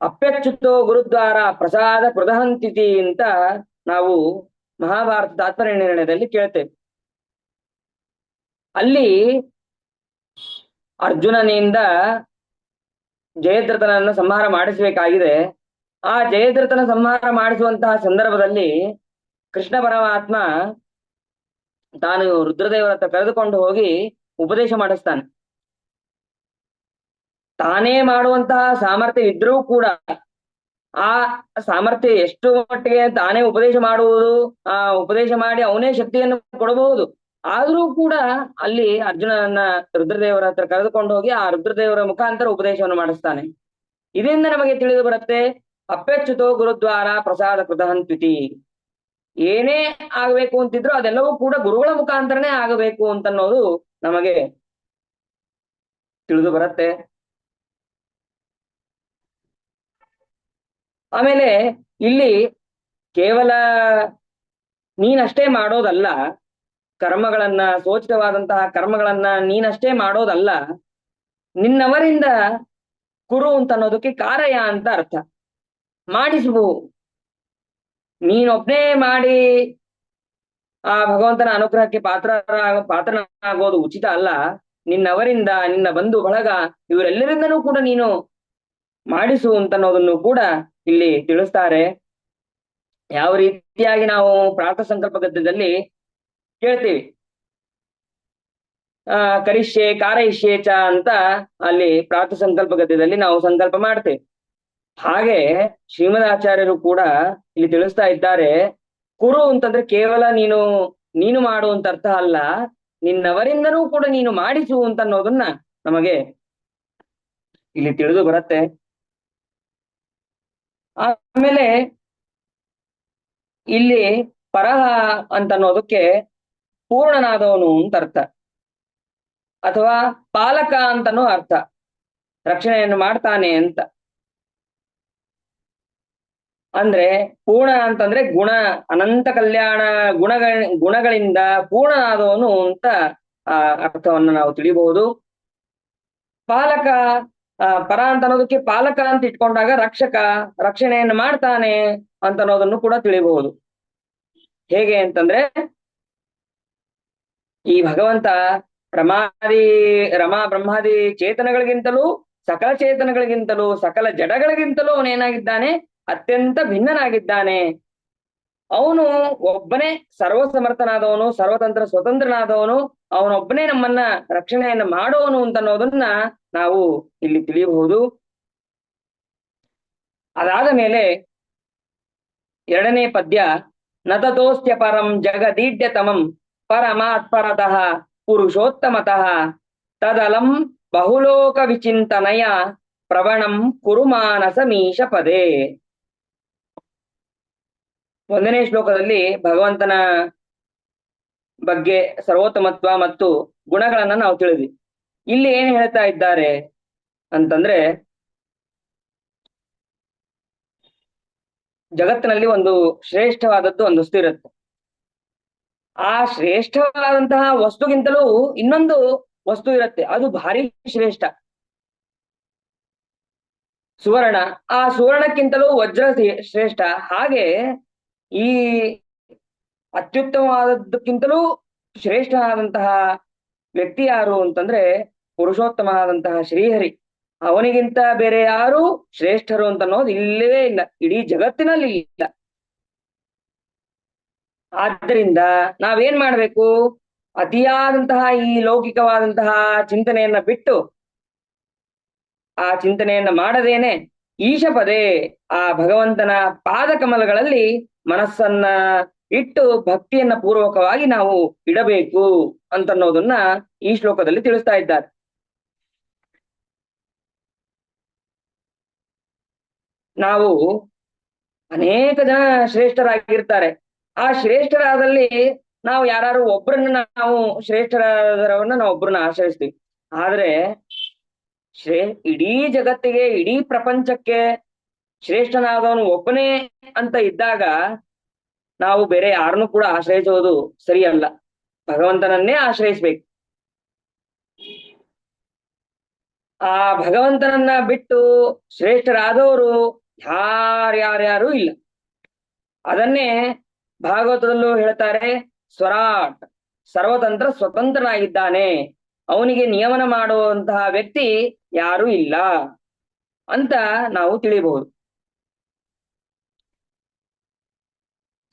ಅಪ್ಯಚ್ಯುತೋ ಗುರುದ್ವಾರ ಪ್ರಸಾದ ಪ್ರದಹಂತಿತಿ ಅಂತ ನಾವು ಮಹಾಭಾರತ ತಾತ್ಪರ್ಯ ನಿರ್ಣಯದಲ್ಲಿ ಕೇಳ್ತೇವೆ. ಅಲ್ಲಿ ಅರ್ಜುನನಿಂದ ಜಯದ್ರಥನನ್ನ ಸಂಹಾರ ಮಾಡಿಸಬೇಕಾಗಿದೆ. ಆ ಜಯದ್ರಥನ ಸಂಹಾರ ಮಾಡಿಸುವಂತಹ ಸಂದರ್ಭದಲ್ಲಿ ಕೃಷ್ಣ ಪರಮಾತ್ಮ ತಾನು ರುದ್ರದೇವರ ಹತ್ರ ಕರೆದುಕೊಂಡು ಹೋಗಿ ಉಪದೇಶ ಮಾಡಿಸ್ತಾನೆ. ತಾನೇ ಮಾಡುವಂತಹ ಸಾಮರ್ಥ್ಯ ಇದ್ರೂ ಕೂಡ ಆ ಸಾಮರ್ಥ್ಯ ಎಷ್ಟು ಮಟ್ಟಿಗೆ ತಾನೇ ಉಪದೇಶ ಮಾಡುವುದು, ಆ ಉಪದೇಶ ಮಾಡಿ ಅವನೇ ಶಕ್ತಿಯನ್ನು ಕೊಡಬಹುದು. ಆದ್ರೂ ಕೂಡ ಅಲ್ಲಿ ಅರ್ಜುನನನ್ನ ರುದ್ರದೇವರ ಹತ್ರ ಕರೆದುಕೊಂಡು ಹೋಗಿ ಆ ರುದ್ರದೇವರ ಮುಖಾಂತರ ಉಪದೇಶವನ್ನು ಮಾಡಿಸ್ತಾನೆ. ಇದರಿಂದ ನಮಗೆ ತಿಳಿದು ಬರುತ್ತೆ, ಅಪ್ಯಚ್ಯುತೋ ಗುರುದ್ವಾರ ಪ್ರಸಾದ ಕೃತಹಂತ್ವಿತಿ. ಏನೇ ಆಗ್ಬೇಕು ಅಂತಿದ್ರು ಅದೆಲ್ಲವೂ ಕೂಡ ಗುರುಗಳ ಮುಖಾಂತರನೇ ಆಗಬೇಕು ಅಂತನ್ನೋದು ನಮಗೆ ತಿಳಿದು ಬರುತ್ತೆ. ಆಮೇಲೆ ಇಲ್ಲಿ ಕೇವಲ ನೀನಷ್ಟೇ ಮಾಡೋದಲ್ಲ, ಕರ್ಮಗಳನ್ನ, ಸೋಚಿತವಾದಂತಹ ಕರ್ಮಗಳನ್ನ ನೀನಷ್ಟೇ ಮಾಡೋದಲ್ಲ, ನಿನ್ನವರಿಂದ ಕುರು ಅಂತ ಅನ್ನೋದಕ್ಕೆ ಕಾರಯ ಅಂತ ಅರ್ಥ. ಮಾಡಿಸುವು. ನೀನೊಬ್ನೇ ಮಾಡಿ ಆ ಭಗವಂತನ ಅನುಗ್ರಹಕ್ಕೆ ಪಾತ್ರನಾಗೋದು ಉಚಿತ ಅಲ್ಲ. ನಿನ್ನವರಿಂದ, ನಿನ್ನ ಬಂಧು ಬಳಗ ಇವರೆಲ್ಲರಿಂದನೂ ಕೂಡ ನೀನು ಮಾಡಿಸು ಅಂತನ್ನೋದನ್ನು ಕೂಡ ಇಲ್ಲಿ ತಿಳಿಸ್ತಾರೆ. ಯಾವ ರೀತಿಯಾಗಿ ನಾವು ಪ್ರಾರ್ಥ ಸಂಕಲ್ಪ ಗದ್ಯದಲ್ಲಿ ಕೇಳ್ತೀವಿ, ಕರಿಷ್ಯೆ ಕಾರಯಿಷ್ಯೆ ಚ ಅಂತ ಅಲ್ಲಿ ಪ್ರಾರ್ಥ ಸಂಕಲ್ಪ ಗದ್ಯದಲ್ಲಿ ನಾವು ಸಂಕಲ್ಪ ಮಾಡ್ತೇವೆ. ಹಾಗೆ ಶ್ರೀಮದಾಚಾರ್ಯರು ಕೂಡ ಇಲ್ಲಿ ತಿಳಿಸ್ತಾ ಇದ್ದಾರೆ, ಕುರು ಅಂತಂದ್ರೆ ಕೇವಲ ನೀನು ಮಾಡುವಂತ ಅರ್ಥ ಅಲ್ಲ, ನಿನ್ನವರಿಂದನೂ ಕೂಡ ನೀನು ಮಾಡಿಸು ಅಂತ ಅನ್ನೋದನ್ನ ನಮಗೆ ಇಲ್ಲಿ ತಿಳಿದು ಬರುತ್ತೆ. ಆಮೇಲೆ ಇಲ್ಲಿ ಪರಹ ಅಂತ ಅನ್ನೋದಕ್ಕೆ ಪೂರ್ಣನಾದವನು ಅಂತ ಅರ್ಥ, ಅಥವಾ ಪಾಲಕ ಅಂತನೂ ಅರ್ಥ. ರಕ್ಷಣೆಯನ್ನು ಮಾಡ್ತಾನೆ ಅಂತ. ಅಂದ್ರೆ ಪೂರ್ಣ ಅಂತಂದ್ರೆ ಗುಣ, ಅನಂತ ಕಲ್ಯಾಣ ಗುಣಗಳಿಂದ ಪೂರ್ಣನಾದವನು ಅಂತ ಅರ್ಥವನ್ನು ನಾವು ತಿಳಿಬಹುದು. ಪಾಲಕ, ಪರ ಅಂತ ಅನ್ನೋದಕ್ಕೆ ಪಾಲಕ ಅಂತ ಇಟ್ಕೊಂಡಾಗ ರಕ್ಷಕ, ರಕ್ಷಣೆಯನ್ನು ಮಾಡ್ತಾನೆ ಅಂತ ಅನ್ನೋದನ್ನು ಕೂಡ ತಿಳಿಬಹುದು. ಹೇಗೆ ಅಂತಂದ್ರೆ ಈ ಭಗವಂತ ರಮಾ ಬ್ರಹ್ಮಾದಿ ಚೇತನಗಳಿಗಿಂತಲೂ, ಸಕಲ ಚೇತನಗಳಿಗಿಂತಲೂ, ಸಕಲ ಜಡಗಳಿಗಿಂತಲೂ ಅವನೇನಾಗಿದ್ದಾನೆ, ಅತ್ಯಂತ ಭಿನ್ನನಾಗಿದ್ದಾನೆ. ಅವನು ಒಬ್ಬನೇ ಸರ್ವಸಮರ್ಥನಾದವನು, ಸರ್ವತಂತ್ರ ಸ್ವತಂತ್ರನಾದವನು, ಅವನೊಬ್ಬನೇ ನಮ್ಮನ್ನ ರಕ್ಷಣೆಯನ್ನು ಮಾಡೋನು ಅಂತ ಅನ್ನೋದನ್ನ ನಾವು ಇಲ್ಲಿ ತಿಳಿಯಬಹುದು. ಅದಾದ ಮೇಲೆ ಎರಡನೇ ಪದ್ಯ, ನತತೋಸ್ತ್ಯ ಪರಂ ಜಗದೀಡ್ಯತಮಂ ಪರಮಾತ್ಪರತಃ ಪುರುಷೋತ್ತಮತಃ ತದಲಂ ಬಹುಲೋಕ ವಿಚಿಂತನಯ ಪ್ರವಣಂ ಕುರುಮಾನಸ ಮೀಶ ಪದೇ. ಒಂದನೇ ಶ್ಲೋಕದಲ್ಲಿ ಭಗವಂತನ ಬಗ್ಗೆ ಸರ್ವೋತ್ತಮತ್ವ ಮತ್ತು ಗುಣಗಳನ್ನ ನಾವು ತಿಳಿದ್ವಿ. ಇಲ್ಲಿ ಏನ್ ಹೇಳ್ತಾ ಇದ್ದಾರೆ ಅಂತಂದ್ರೆ, ಜಗತ್ತಿನಲ್ಲಿ ಒಂದು ಶ್ರೇಷ್ಠವಾದದ್ದು ಒಂದು ವಸ್ತು ಇರುತ್ತೆ. ಆ ಶ್ರೇಷ್ಠವಾದಂತಹ ವಸ್ತುಗಿಂತಲೂ ಇನ್ನೊಂದು ವಸ್ತು ಇರುತ್ತೆ, ಅದು ಭಾರಿ ಶ್ರೇಷ್ಠ, ಸುವರ್ಣ. ಆ ಸುವರ್ಣಕ್ಕಿಂತಲೂ ವಜ್ರ ಶ್ರೇಷ್ಠ. ಹಾಗೆ ಈ ಅತ್ಯುತ್ತಮವಾದದ್ದಕ್ಕಿಂತಲೂ ಶ್ರೇಷ್ಠನಾದಂತಹ ವ್ಯಕ್ತಿ ಯಾರು ಅಂತಂದ್ರೆ ಪುರುಷೋತ್ತಮನಾದಂತಹ ಶ್ರೀಹರಿ. ಅವನಿಗಿಂತ ಬೇರೆ ಯಾರು ಶ್ರೇಷ್ಠರು ಅಂತ ಅನ್ನೋದು ಇಲ್ಲವೇ ಇಲ್ಲ, ಇಡೀ ಜಗತ್ತಿನಲ್ಲಿ ಇಲ್ಲ. ಆದ್ದರಿಂದ ನಾವೇನ್ ಮಾಡ್ಬೇಕು, ಅತಿಯಾದಂತಹ ಈ ಲೌಕಿಕವಾದಂತಹ ಚಿಂತನೆಯನ್ನ ಬಿಟ್ಟು, ಆ ಚಿಂತನೆಯನ್ನ ಮಾಡದೇನೆ ಈಶ ಪದೇ, ಆ ಭಗವಂತನ ಪಾದಕಮಲಗಳಲ್ಲಿ ಮನಸ್ಸನ್ನ ಇಟ್ಟು ಭಕ್ತಿಯನ್ನ ಪೂರ್ವಕವಾಗಿ ನಾವು ಇಡಬೇಕು ಅಂತನ್ನೋದನ್ನ ಈ ಶ್ಲೋಕದಲ್ಲಿ ತಿಳಿಸ್ತಾ ಇದ್ದಾರೆ. ನಾವು ಅನೇಕ ಜನ ಶ್ರೇಷ್ಠರಾಗಿರ್ತಾರೆ. ಆ ಶ್ರೇಷ್ಠರಾದಲ್ಲಿ ನಾವು ಯಾರು ಒಬ್ಬರನ್ನ ನಾವು ಶ್ರೇಷ್ಠರಾದವರನ್ನ ನಾವು ಒಬ್ಬರನ್ನ ಆಶ್ರಯಿಸ್ತೀವಿ. ಆದ್ರೆ ಇಡೀ ಜಗತ್ತಿಗೆ, ಇಡೀ ಪ್ರಪಂಚಕ್ಕೆ ಶ್ರೇಷ್ಠನಾದವನು ಒಬ್ಬನೇ ಅಂತ ಇದ್ದಾಗ ನಾವು ಬೇರೆ ಯಾರನ್ನು ಕೂಡ ಆಶ್ರಯಿಸುವುದು ಸರಿಯಲ್ಲ. ಭಗವಂತನನ್ನೇ ಆಶ್ರಯಿಸ್ಬೇಕು. ಆ ಭಗವಂತನನ್ನ ಬಿಟ್ಟು ಶ್ರೇಷ್ಠರಾದವರು ಯಾರ್ಯಾರ್ಯಾರು ಇಲ್ಲ. ಅದನ್ನೇ ಭಾಗವತದಲ್ಲೂ ಹೇಳ್ತಾರೆ, ಸ್ವರಾಟ್, ಸರ್ವತಂತ್ರ ಸ್ವತಂತ್ರನಾಗಿದ್ದಾನೆ, ಅವನಿಗೆ ನಿಯಮನ ಮಾಡುವಂತಹ ವ್ಯಕ್ತಿ ಯಾರು ಇಲ್ಲ ಅಂತ ನಾವು ತಿಳಿಬಹುದು.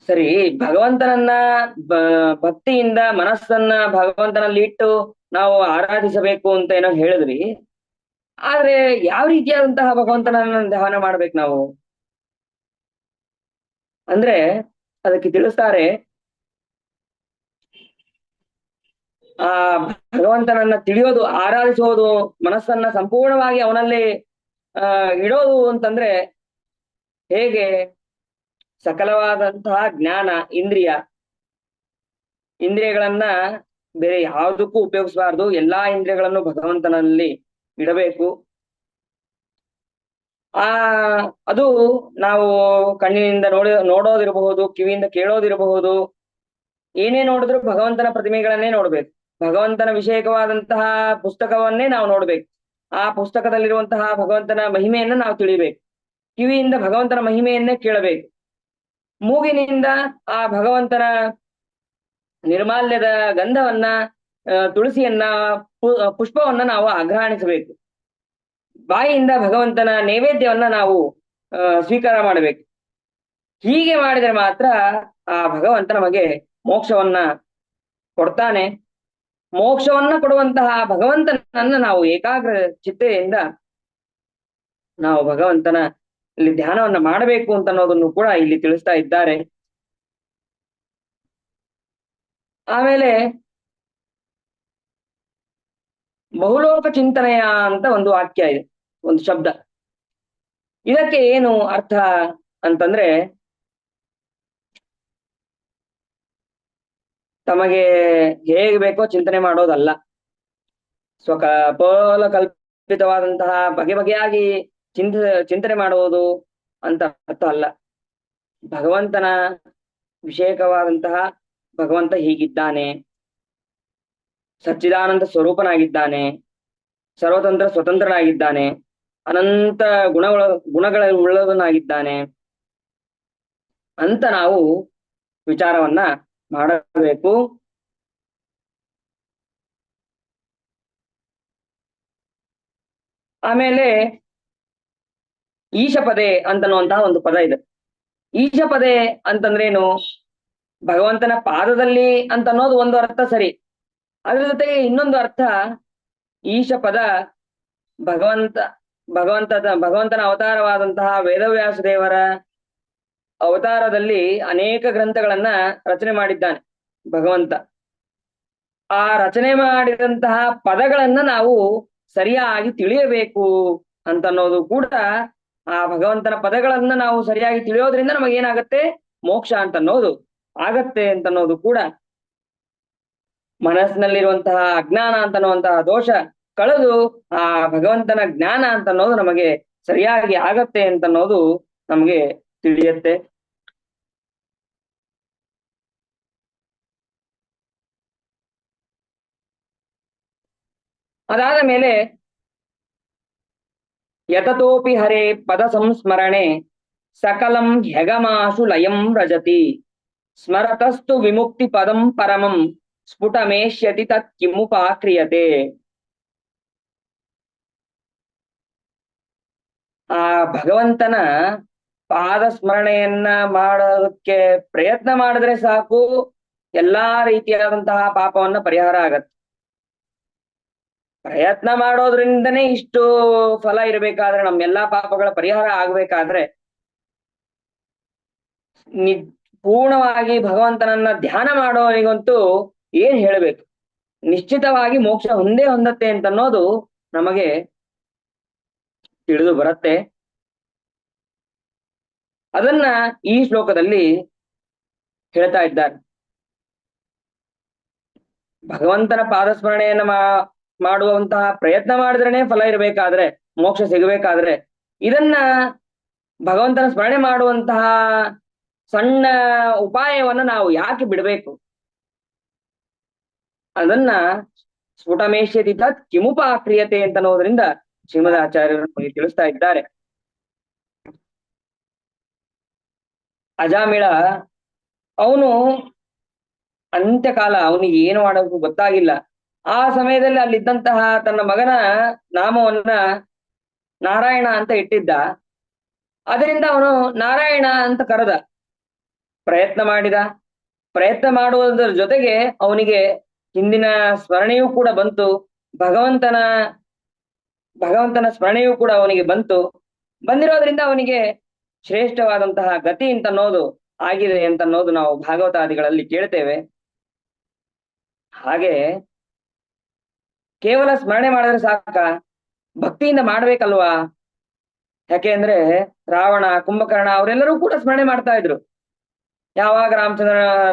ಸರಿ, ಭಗವಂತನನ್ನ ಭಕ್ತಿಯಿಂದ ಮನಸ್ಸನ್ನ ಭಗವಂತನಲ್ಲಿ ಇಟ್ಟು ನಾವು ಆರಾಧಿಸಬೇಕು ಅಂತ ಏನೋ ಹೇಳಿದ್ರಿ. ಆದ್ರೆ ಯಾವ ರೀತಿಯಾದಂತಹ ಭಗವಂತನನ್ನ ಧ್ಯಾನ ಮಾಡ್ಬೇಕು ನಾವು ಅಂದ್ರೆ ಅದಕ್ಕೆ ತಿಳಿಸ್ತಾರೆ, ಆ ಭಗವಂತನನ್ನ ತಿಳಿಯೋದು, ಆರಾಧಿಸೋದು, ಮನಸ್ಸನ್ನ ಸಂಪೂರ್ಣವಾಗಿ ಅವನಲ್ಲಿ ಇಡೋದು ಅಂತಂದ್ರೆ ಹೇಗೆ ಸಕಲವಾದಂತಹ ಜ್ಞಾನ, ಇಂದ್ರಿಯಗಳನ್ನ ಬೇರೆ ಯಾವುದಕ್ಕೂ ಉಪಯೋಗಿಸಬಾರ್ದು. ಎಲ್ಲಾ ಇಂದ್ರಿಯಗಳನ್ನು ಭಗವಂತನಲ್ಲಿ ಇಡಬೇಕು. ಅದು ನಾವು ಕಣ್ಣಿನಿಂದ ನೋಡೋದಿರಬಹುದು, ಕಿವಿಯಿಂದ ಕೇಳೋದಿರಬಹುದು, ಏನೇ ನೋಡಿದ್ರು ಭಗವಂತನ ಪ್ರತಿಮೆಗಳನ್ನೇ ನೋಡ್ಬೇಕು. ಭಗವಂತನ ವಿಷಯಕವಾದಂತಹ ಪುಸ್ತಕವನ್ನೇ ನಾವು ನೋಡ್ಬೇಕು. ಆ ಪುಸ್ತಕದಲ್ಲಿರುವಂತಹ ಭಗವಂತನ ಮಹಿಮೆಯನ್ನ ನಾವು ತಿಳಿಬೇಕು. ಕಿವಿಯಿಂದ ಭಗವಂತನ ಮಹಿಮೆಯನ್ನೇ ಕೇಳಬೇಕು. ಮೂಗಿನಿಂದ ಆ ಭಗವಂತನ ನಿರ್ಮಾಲ್ಯದ ಗಂಧವನ್ನ, ತುಳಸಿಯನ್ನ, ಪುಷ್ಪವನ್ನ ನಾವು ಆಘ್ರಾಣಿಸಬೇಕು. ಬಾಯಿಯಿಂದ ಭಗವಂತನ ನೈವೇದ್ಯವನ್ನ ನಾವು ಸ್ವೀಕಾರ ಮಾಡಬೇಕು. ಹೀಗೆ ಮಾಡಿದರೆ ಮಾತ್ರ ಆ ಭಗವಂತ ನಮಗೆ ಮೋಕ್ಷವನ್ನ ಕೊಡ್ತಾನೆ. ಮೋಕ್ಷವನ್ನ ಕೊಡುವಂತಹ ಭಗವಂತನನ್ನ ನಾವು ಏಕಾಗ್ರ ಚಿತ್ತೆಯಿಂದ ನಾವು ಭಗವಂತನ ಇಲ್ಲಿ ಧ್ಯಾನವನ್ನ ಮಾಡಬೇಕು ಅಂತ ಅನ್ನೋದನ್ನು ಕೂಡ ಇಲ್ಲಿ ತಿಳಿಸ್ತಾ ಇದ್ದಾರೆ. ಆಮೇಲೆ ಬಹುಲೋಕ ಚಿಂತನೆಯ ಅಂತ ಒಂದು ವಾಕ್ಯ ಇದೆ, ಒಂದು ಶಬ್ದ. ಇದಕ್ಕೆ ಏನು ಅರ್ಥ ಅಂತಂದ್ರೆ, ತಮಗೆ ಹೇಗೆ ಬೇಕೋ ಚಿಂತನೆ ಮಾಡೋದಲ್ಲ, ಪೋಲ ಕಲ್ಪಿತವಾದಂತಹ ಬಗೆ ಬಗೆಯಾಗಿ ಚಿಂತನೆ ಮಾಡುವುದು ಅಂತ ಅರ್ಥ ಅಲ್ಲ. ಭಗವಂತನ ವಿಷಯಕವಾದಂತಹ ಭಗವಂತ ಹೀಗಿದ್ದಾನೆ, ಸಚ್ಚಿದಾನಂದ ಸ್ವರೂಪನಾಗಿದ್ದಾನೆ, ಸರ್ವತಂತ್ರ ಸ್ವತಂತ್ರನಾಗಿದ್ದಾನೆ, ಅನಂತ ಗುಣಗಳ ಉಳ್ಳವನಾಗಿದ್ದಾನೆ ಅಂತ ನಾವು ವಿಚಾರವನ್ನ ಮಾಡಬೇಕು. ಆಮೇಲೆ ಈಶಪದೆ ಅಂತನ್ನುವಂತಹ ಒಂದು ಪದ ಇದೆ. ಈಶಪದೆ ಅಂತಂದ್ರೇನು? ಭಗವಂತನ ಪಾದದಲ್ಲಿ ಅಂತ ಅನ್ನೋದು ಒಂದು ಅರ್ಥ ಸರಿ. ಅದ್ರ ಜೊತೆಗೆ ಇನ್ನೊಂದು ಅರ್ಥ, ಈಶ ಪದ ಭಗವಂತನ ಅವತಾರವಾದಂತಹ ವೇದವ್ಯಾಸ ದೇವರ ಅವತಾರದಲ್ಲಿ ಅನೇಕ ಗ್ರಂಥಗಳನ್ನ ರಚನೆ ಮಾಡಿದ್ದಾನೆ ಭಗವಂತ. ಆ ರಚನೆ ಮಾಡಿದಂತಹ ಪದಗಳನ್ನ ನಾವು ಸರಿಯಾಗಿ ತಿಳಿಯಬೇಕು ಅಂತ ಅನ್ನೋದು ಕೂಡ, ಆ ಭಗವಂತನ ಪದಗಳನ್ನ ನಾವು ಸರಿಯಾಗಿ ತಿಳಿಯೋದ್ರಿಂದ ನಮಗೇನಾಗತ್ತೆ? ಮೋಕ್ಷ ಅಂತ ಅನ್ನೋದು ಆಗತ್ತೆ ಅಂತ ಅನ್ನೋದು ಕೂಡ, ಮನಸ್ಸಿನಲ್ಲಿರುವಂತಹ ಅಜ್ಞಾನ ಅಂತ ಅನ್ನುವಂತಹ ದೋಷ ಕಳೆದು ಆ ಭಗವಂತನ ಜ್ಞಾನ ಅಂತ ಅನ್ನೋದು ನಮಗೆ ಸರಿಯಾಗಿ ಆಗತ್ತೆ ಅಂತ ಅನ್ನೋದು ನಮಗೆ ತಿಳಿಯತ್ತೆ. ಅದಾದ ಮೇಲೆ ಯತತೋಪಿ ಹರೇ ಪದ ಸಂಸ್ಮರಣೆ ಸಕಲಂ ಹ್ಯಗಮಾಶು ಲಯಂ ವ್ರಜತಿ ಸ್ಮರತಸ್ತು ವಿಮುಕ್ತಿ ಪದಂ ಪರಮಂ ಸ್ಫುಟಮೇಷ್ಯತಿ ತತ್ ಕಿಮುಪಾಕ್ರಿಯತೆ. ಆ ಭಗವಂತನ ಪಾದ ಸ್ಮರಣೆಯನ್ನ ಮಾಡೋದಕ್ಕೆ ಪ್ರಯತ್ನ ಮಾಡಿದ್ರೆ ಸಾಕು, ಎಲ್ಲಾ ರೀತಿಯಾದಂತಹ ಪಾಪವನ್ನ ಪರಿಹಾರ ಆಗತ್ತೆ. ಪ್ರಯತ್ನ ಮಾಡೋದ್ರಿಂದನೇ ಇಷ್ಟು ಫಲ ಇರಬೇಕಾದ್ರೆ, ನಮ್ಮೆಲ್ಲಾ ಪಾಪಗಳ ಪರಿಹಾರ ಆಗ್ಬೇಕಾದ್ರೆ ಪೂರ್ಣವಾಗಿ ಭಗವಂತನನ್ನ ಧ್ಯಾನ ಮಾಡೋರಿಗಂತೂ ಏನ್ ಹೇಳ್ಬೇಕು, ನಿಶ್ಚಿತವಾಗಿ ಮೋಕ್ಷ ಹೊಂದತ್ತೆ ಅಂತ ಅನ್ನೋದು ನಮಗೆ ತಿಳಿದು ಬರುತ್ತೆ. ಅದನ್ನ ಈ ಶ್ಲೋಕದಲ್ಲಿ ಹೇಳ್ತಾ ಇದ್ದಾರೆ. ಭಗವಂತನ ಪಾದಸ್ಮರಣೆಯನ್ನ ಮಾಡುವಂತಹ ಪ್ರಯತ್ನ ಮಾಡಿದ್ರೇನೆ ಫಲ ಇರಬೇಕಾದ್ರೆ, ಮೋಕ್ಷ ಸಿಗಬೇಕಾದ್ರೆ, ಇದನ್ನ ಭಗವಂತನ ಸ್ಮರಣೆ ಮಾಡುವಂತಹ ಸಣ್ಣ ಉಪಾಯವನ್ನ ನಾವು ಯಾಕೆ ಬಿಡಬೇಕು? ಅದನ್ನ ಸ್ಫುಟಮೇಷ್ಯತಿ ತತ್ ಕಿಮುಪಾಕ್ರಿಯತೆ ಅಂತ ಅನ್ನೋದ್ರಿಂದ ಶ್ರೀಮದ್ ಆಚಾರ್ಯರು ನಮಗೆ ತಿಳಿಸ್ತಾ ಇದ್ದಾರೆ. ಅಜಾಮಿಳ ಅವನು ಅಂತ್ಯಕಾಲ, ಅವನಿಗೆ ಏನು ಮಾಡೋದು ಗೊತ್ತಾಗಿಲ್ಲ. ಆ ಸಮಯದಲ್ಲಿ ಅಲ್ಲಿದ್ದಂತಹ ತನ್ನ ಮಗನ ನಾಮವನ್ನ ನಾರಾಯಣ ಅಂತ ಇಟ್ಟಿದ್ದ. ಅದರಿಂದ ಅವನು ನಾರಾಯಣ ಅಂತ ಕರೆದ, ಪ್ರಯತ್ನ ಮಾಡಿದ. ಪ್ರಯತ್ನ ಮಾಡುವುದರ ಜೊತೆಗೆ ಅವನಿಗೆ ಹಿಂದಿನ ಸ್ಮರಣೆಯೂ ಕೂಡ ಬಂತು, ಭಗವಂತನ ಸ್ಮರಣೆಯೂ ಕೂಡ ಅವನಿಗೆ ಬಂದಿರೋದ್ರಿಂದ ಅವನಿಗೆ ಶ್ರೇಷ್ಠವಾದಂತಹ ಗತಿ ಅಂತ ಅನ್ನೋದು ಆಗಿದೆ ಅಂತ ಅನ್ನೋದು ನಾವು ಭಾಗವತಾದಿಗಳಲ್ಲಿ ಕೇಳ್ತೇವೆ. ಹಾಗೆ ಕೇವಲ ಸ್ಮರಣೆ ಮಾಡಿದ್ರೆ ಸಾಕ? ಭಕ್ತಿಯಿಂದ ಮಾಡ್ಬೇಕಲ್ವಾ? ಯಾಕೆ ಅಂದ್ರೆ ರಾವಣ, ಕುಂಭಕರ್ಣ ಅವರೆಲ್ಲರೂ ಕೂಡ ಸ್ಮರಣೆ ಮಾಡ್ತಾ ಇದ್ರು. ಯಾವಾಗ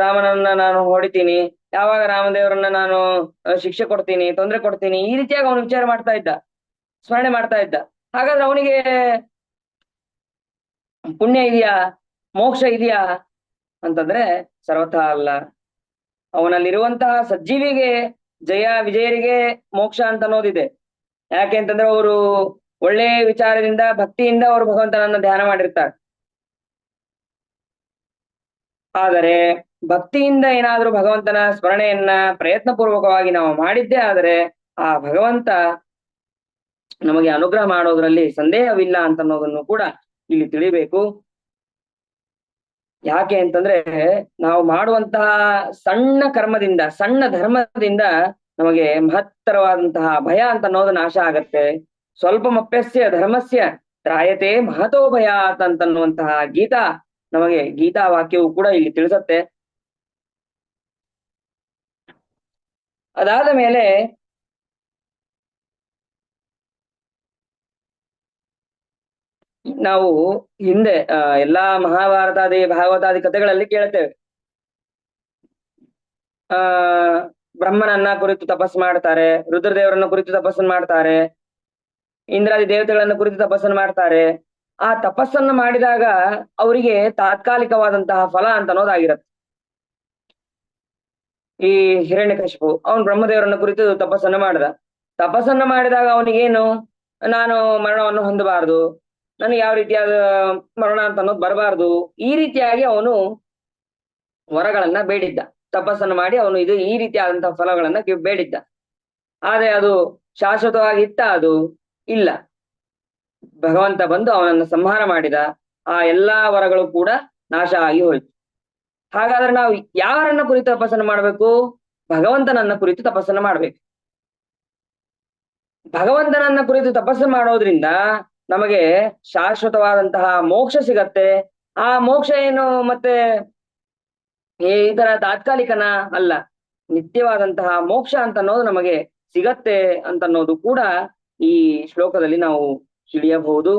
ರಾಮನನ್ನ ನಾನು ಹೊಡಿತೀನಿ, ಯಾವಾಗ ರಾಮದೇವರನ್ನ ನಾನು ಶಿಕ್ಷೆ ಕೊಡ್ತೀನಿ, ತೊಂದರೆ ಕೊಡ್ತೀನಿ, ಈ ರೀತಿಯಾಗಿ ಅವನು ವಿಚಾರ ಮಾಡ್ತಾ ಇದ್ದ, ಸ್ಮರಣೆ ಮಾಡ್ತಾ ಇದ್ದ. ಹಾಗಾದ್ರೆ ಅವನಿಗೆ ಪುಣ್ಯ ಇದೆಯಾ, ಮೋಕ್ಷ ಇದೆಯಾ ಅಂತಂದ್ರೆ ಸರ್ವಥಾ ಅಲ್ಲ. ಅವನಲ್ಲಿರುವಂತಹ ಸಜ್ಜೀವಿಗೆ, ವಿಜಯರಿಗೆ ಮೋಕ್ಷ ಅಂತ ಅನ್ನೋದಿದೆ. ಯಾಕೆ ಅಂತಂದ್ರೆ ಅವರು ಒಳ್ಳೆ ವಿಚಾರದಿಂದ, ಭಕ್ತಿಯಿಂದ ಅವರು ಭಗವಂತನನ್ನ ಧ್ಯಾನ ಮಾಡಿರ್ತಾರೆ. ಆದರೆ ಭಕ್ತಿಯಿಂದ ಏನಾದ್ರೂ ಭಗವಂತನ ಸ್ಮರಣೆಯನ್ನ ಪ್ರಯತ್ನ ಪೂರ್ವಕವಾಗಿ ನಾವು ಮಾಡಿದ್ದೇ ಆದರೆ ಆ ಭಗವಂತ ನಮಗೆ ಅನುಗ್ರಹ ಮಾಡೋದ್ರಲ್ಲಿ ಸಂದೇಹವಿಲ್ಲ ಅಂತ ಅನ್ನೋದನ್ನು ಕೂಡ ಇಲ್ಲಿ ತಿಳಿಬೇಕು. ಯಾಕೆ ಅಂತಂದ್ರೆ ನಾವು ಮಾಡುವಂತಹ ಸಣ್ಣ ಕರ್ಮದಿಂದ, ಸಣ್ಣ ಧರ್ಮದಿಂದ ನಮಗೆ ಮಹತ್ತರವಾದಂತಹ ಭಯ ಅಂತ ಅನ್ನೋದು ನಾಶ ಆಗತ್ತೆ. ಸ್ವಲ್ಪ ಮಪ್ಯಸ್ಯ ಧರ್ಮಸ್ಯ ತ್ರಾಯತೆ ಮಹತೋ ಭಯಾತ್ ಅಂತನ್ನುವಂತಹ ಗೀತಾ ವಾಕ್ಯವು ಕೂಡ ಇಲ್ಲಿ ತಿಳಿಸತ್ತೆ. ಅದಾದ ಮೇಲೆ ನಾವು ಹಿಂದೆ ಎಲ್ಲಾ ಮಹಾಭಾರತಾದಿ ಭಾಗವತಾದಿ ಕಥೆಗಳಲ್ಲಿ ಕೇಳ್ತೇವೆ. ಬ್ರಹ್ಮನನ್ನ ಕುರಿತು ತಪಸ್ಸು ಮಾಡ್ತಾರೆ, ರುದ್ರದೇವರನ್ನ ಕುರಿತು ತಪಸ್ಸನ್ನು ಮಾಡ್ತಾರೆ, ಇಂದ್ರಾದಿ ದೇವತೆಗಳನ್ನ ಕುರಿತು ತಪಸ್ಸನ್ನು ಮಾಡ್ತಾರೆ. ಆ ತಪಸ್ಸನ್ನು ಮಾಡಿದಾಗ ಅವರಿಗೆ ತಾತ್ಕಾಲಿಕವಾದಂತಹ ಫಲ ಅಂತ ಅನ್ನೋದಾಗಿರತ್ತೆ. ಈ ಹಿರಣ್ಯಕಶಿಪು ಅವನು ಬ್ರಹ್ಮದೇವರನ್ನ ಕುರಿತು ತಪಸ್ಸನ್ನ ಮಾಡಿದಾಗ ಅವನಿಗೇನು, ನಾನು ಮರಣವನ್ನು ಹೊಂದಬಾರದು, ನನಗೆ ಯಾವ ರೀತಿಯಾದ ಮರಣ ಅಂತ ಅನ್ನೋದು ಬರಬಾರ್ದು, ಈ ರೀತಿಯಾಗಿ ಅವನು ವರಗಳನ್ನ ಬೇಡಿದ್ದ. ತಪಸ್ಸನ್ನು ಮಾಡಿ ಅವನು ಈ ರೀತಿಯಾದಂತಹ ಫಲಗಳನ್ನ ಬೇಡಿದ್ದ. ಆದ್ರೆ ಅದು ಶಾಶ್ವತವಾಗಿತ್ತ? ಅದು ಇಲ್ಲ. ಭಗವಂತ ಬಂದು ಅವನನ್ನು ಸಂಹಾರ ಮಾಡಿದ. ಆ ಎಲ್ಲಾ ವರಗಳು ಕೂಡ ನಾಶ ಆಗಿ ಹೋಯ್ತು. ಹಾಗಾದ್ರೆ ನಾವು ಯಾರನ್ನ ಕುರಿತು ತಪಸ್ಸನ್ನು ಮಾಡ್ಬೇಕು? ಭಗವಂತನನ್ನ ಕುರಿತು ತಪಸ್ಸನ್ನು ಮಾಡ್ಬೇಕು. ಭಗವಂತನನ್ನ ಕುರಿತು ತಪಸ್ಸು ಮಾಡೋದ್ರಿಂದ ನಮಗೆ ಶಾಶ್ವತವಾದಂತಹ ಮೋಕ್ಷ ಸಿಗತ್ತೆ. ಆ ಮೋಕ್ಷ ಏನು ಮತ್ತೆ ಈ ತರ ತಾತ್ಕಾಲಿಕನ ಅಲ್ಲ, ನಿತ್ಯವಾದಂತಹ ಮೋಕ್ಷ ಅಂತ ಅನ್ನೋದು ನಮಗೆ ಸಿಗತ್ತೆ ಅಂತ ಅನ್ನೋದು ಕೂಡ ಈ ಶ್ಲೋಕದಲ್ಲಿ ನಾವು ತಿಳಿಯಬಹುದು.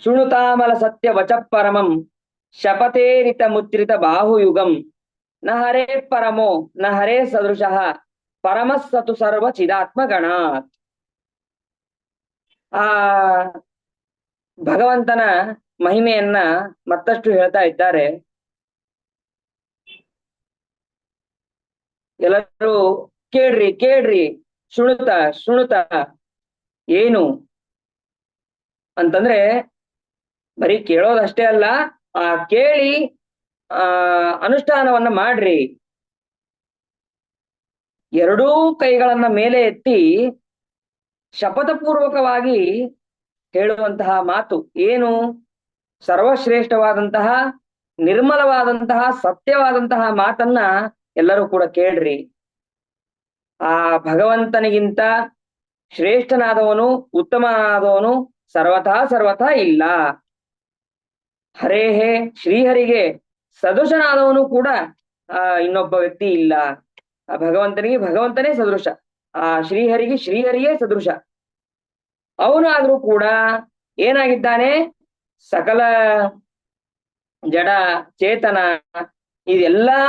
ಶೃಣುತಾಮಲ ಸತ್ಯ ವಚ ಪರಮಂ ಶಪಥೇರಿತ ಮುದ್ರಿತ ಬಾಹುಯುಗಂ ನ ಹರೇ ಪರಮೋ ನ ಹರೇ ಸದೃಶಃ ಪರಮಸ್ಸತು ಸರ್ವ ಚಿದಾತ್ಮಗಣಾತ್. ಆ ಭಗವಂತನ ಮಹಿಮೆಯನ್ನ ಮತ್ತಷ್ಟು ಹೇಳ್ತಾ ಇದ್ದಾರೆ. ಎಲ್ಲರೂ ಕೇಳ್ರಿ ಶೃಣುತ ಏನು ಅಂತಂದ್ರೆ ಬರೀ ಕೇಳೋದಷ್ಟೇ ಅಲ್ಲ, ಆ ಕೇಳಿ ಅನುಷ್ಠಾನವನ್ನ ಮಾಡ್ರಿ. ಎರಡೂ ಕೈಗಳನ್ನ ಮೇಲೆ ಎತ್ತಿ ಶಪಥಪೂರ್ವಕವಾಗಿ ಹೇಳುವಂತಹ ಮಾತು ಏನು? ಸರ್ವಶ್ರೇಷ್ಠವಾದಂತಹ, ನಿರ್ಮಲವಾದಂತಹ, ಸತ್ಯವಾದಂತಹ ಮಾತನ್ನ ಎಲ್ಲರೂ ಕೂಡ ಕೇಳ್ರಿ. ಆ ಭಗವಂತನಿಗಿಂತ ಶ್ರೇಷ್ಠನಾದವನು, ಉತ್ತಮನಾದವನು ಸರ್ವಥಾ ಇಲ್ಲ. ಹರೇಹೇ ಶ್ರೀಹರಿಗೆ ಸದೃಶನಾದವನು ಕೂಡ ಇನ್ನೊಬ್ಬ ವ್ಯಕ್ತಿ ಇಲ್ಲ. ಆ ಭಗವಂತನಿಗೆ ಭಗವಂತನೇ ಸದೃಶ, ಆ ಶ್ರೀಹರಿಗೆ ಶ್ರೀಹರಿಯೇ ಸದೃಶ. ಅವನಾದ್ರೂ ಕೂಡ ಏನಾಗಿದ್ದಾನೆ, ಸಕಲ ಜಡ ಚೇತನ ಇದೆಲ್ಲಾ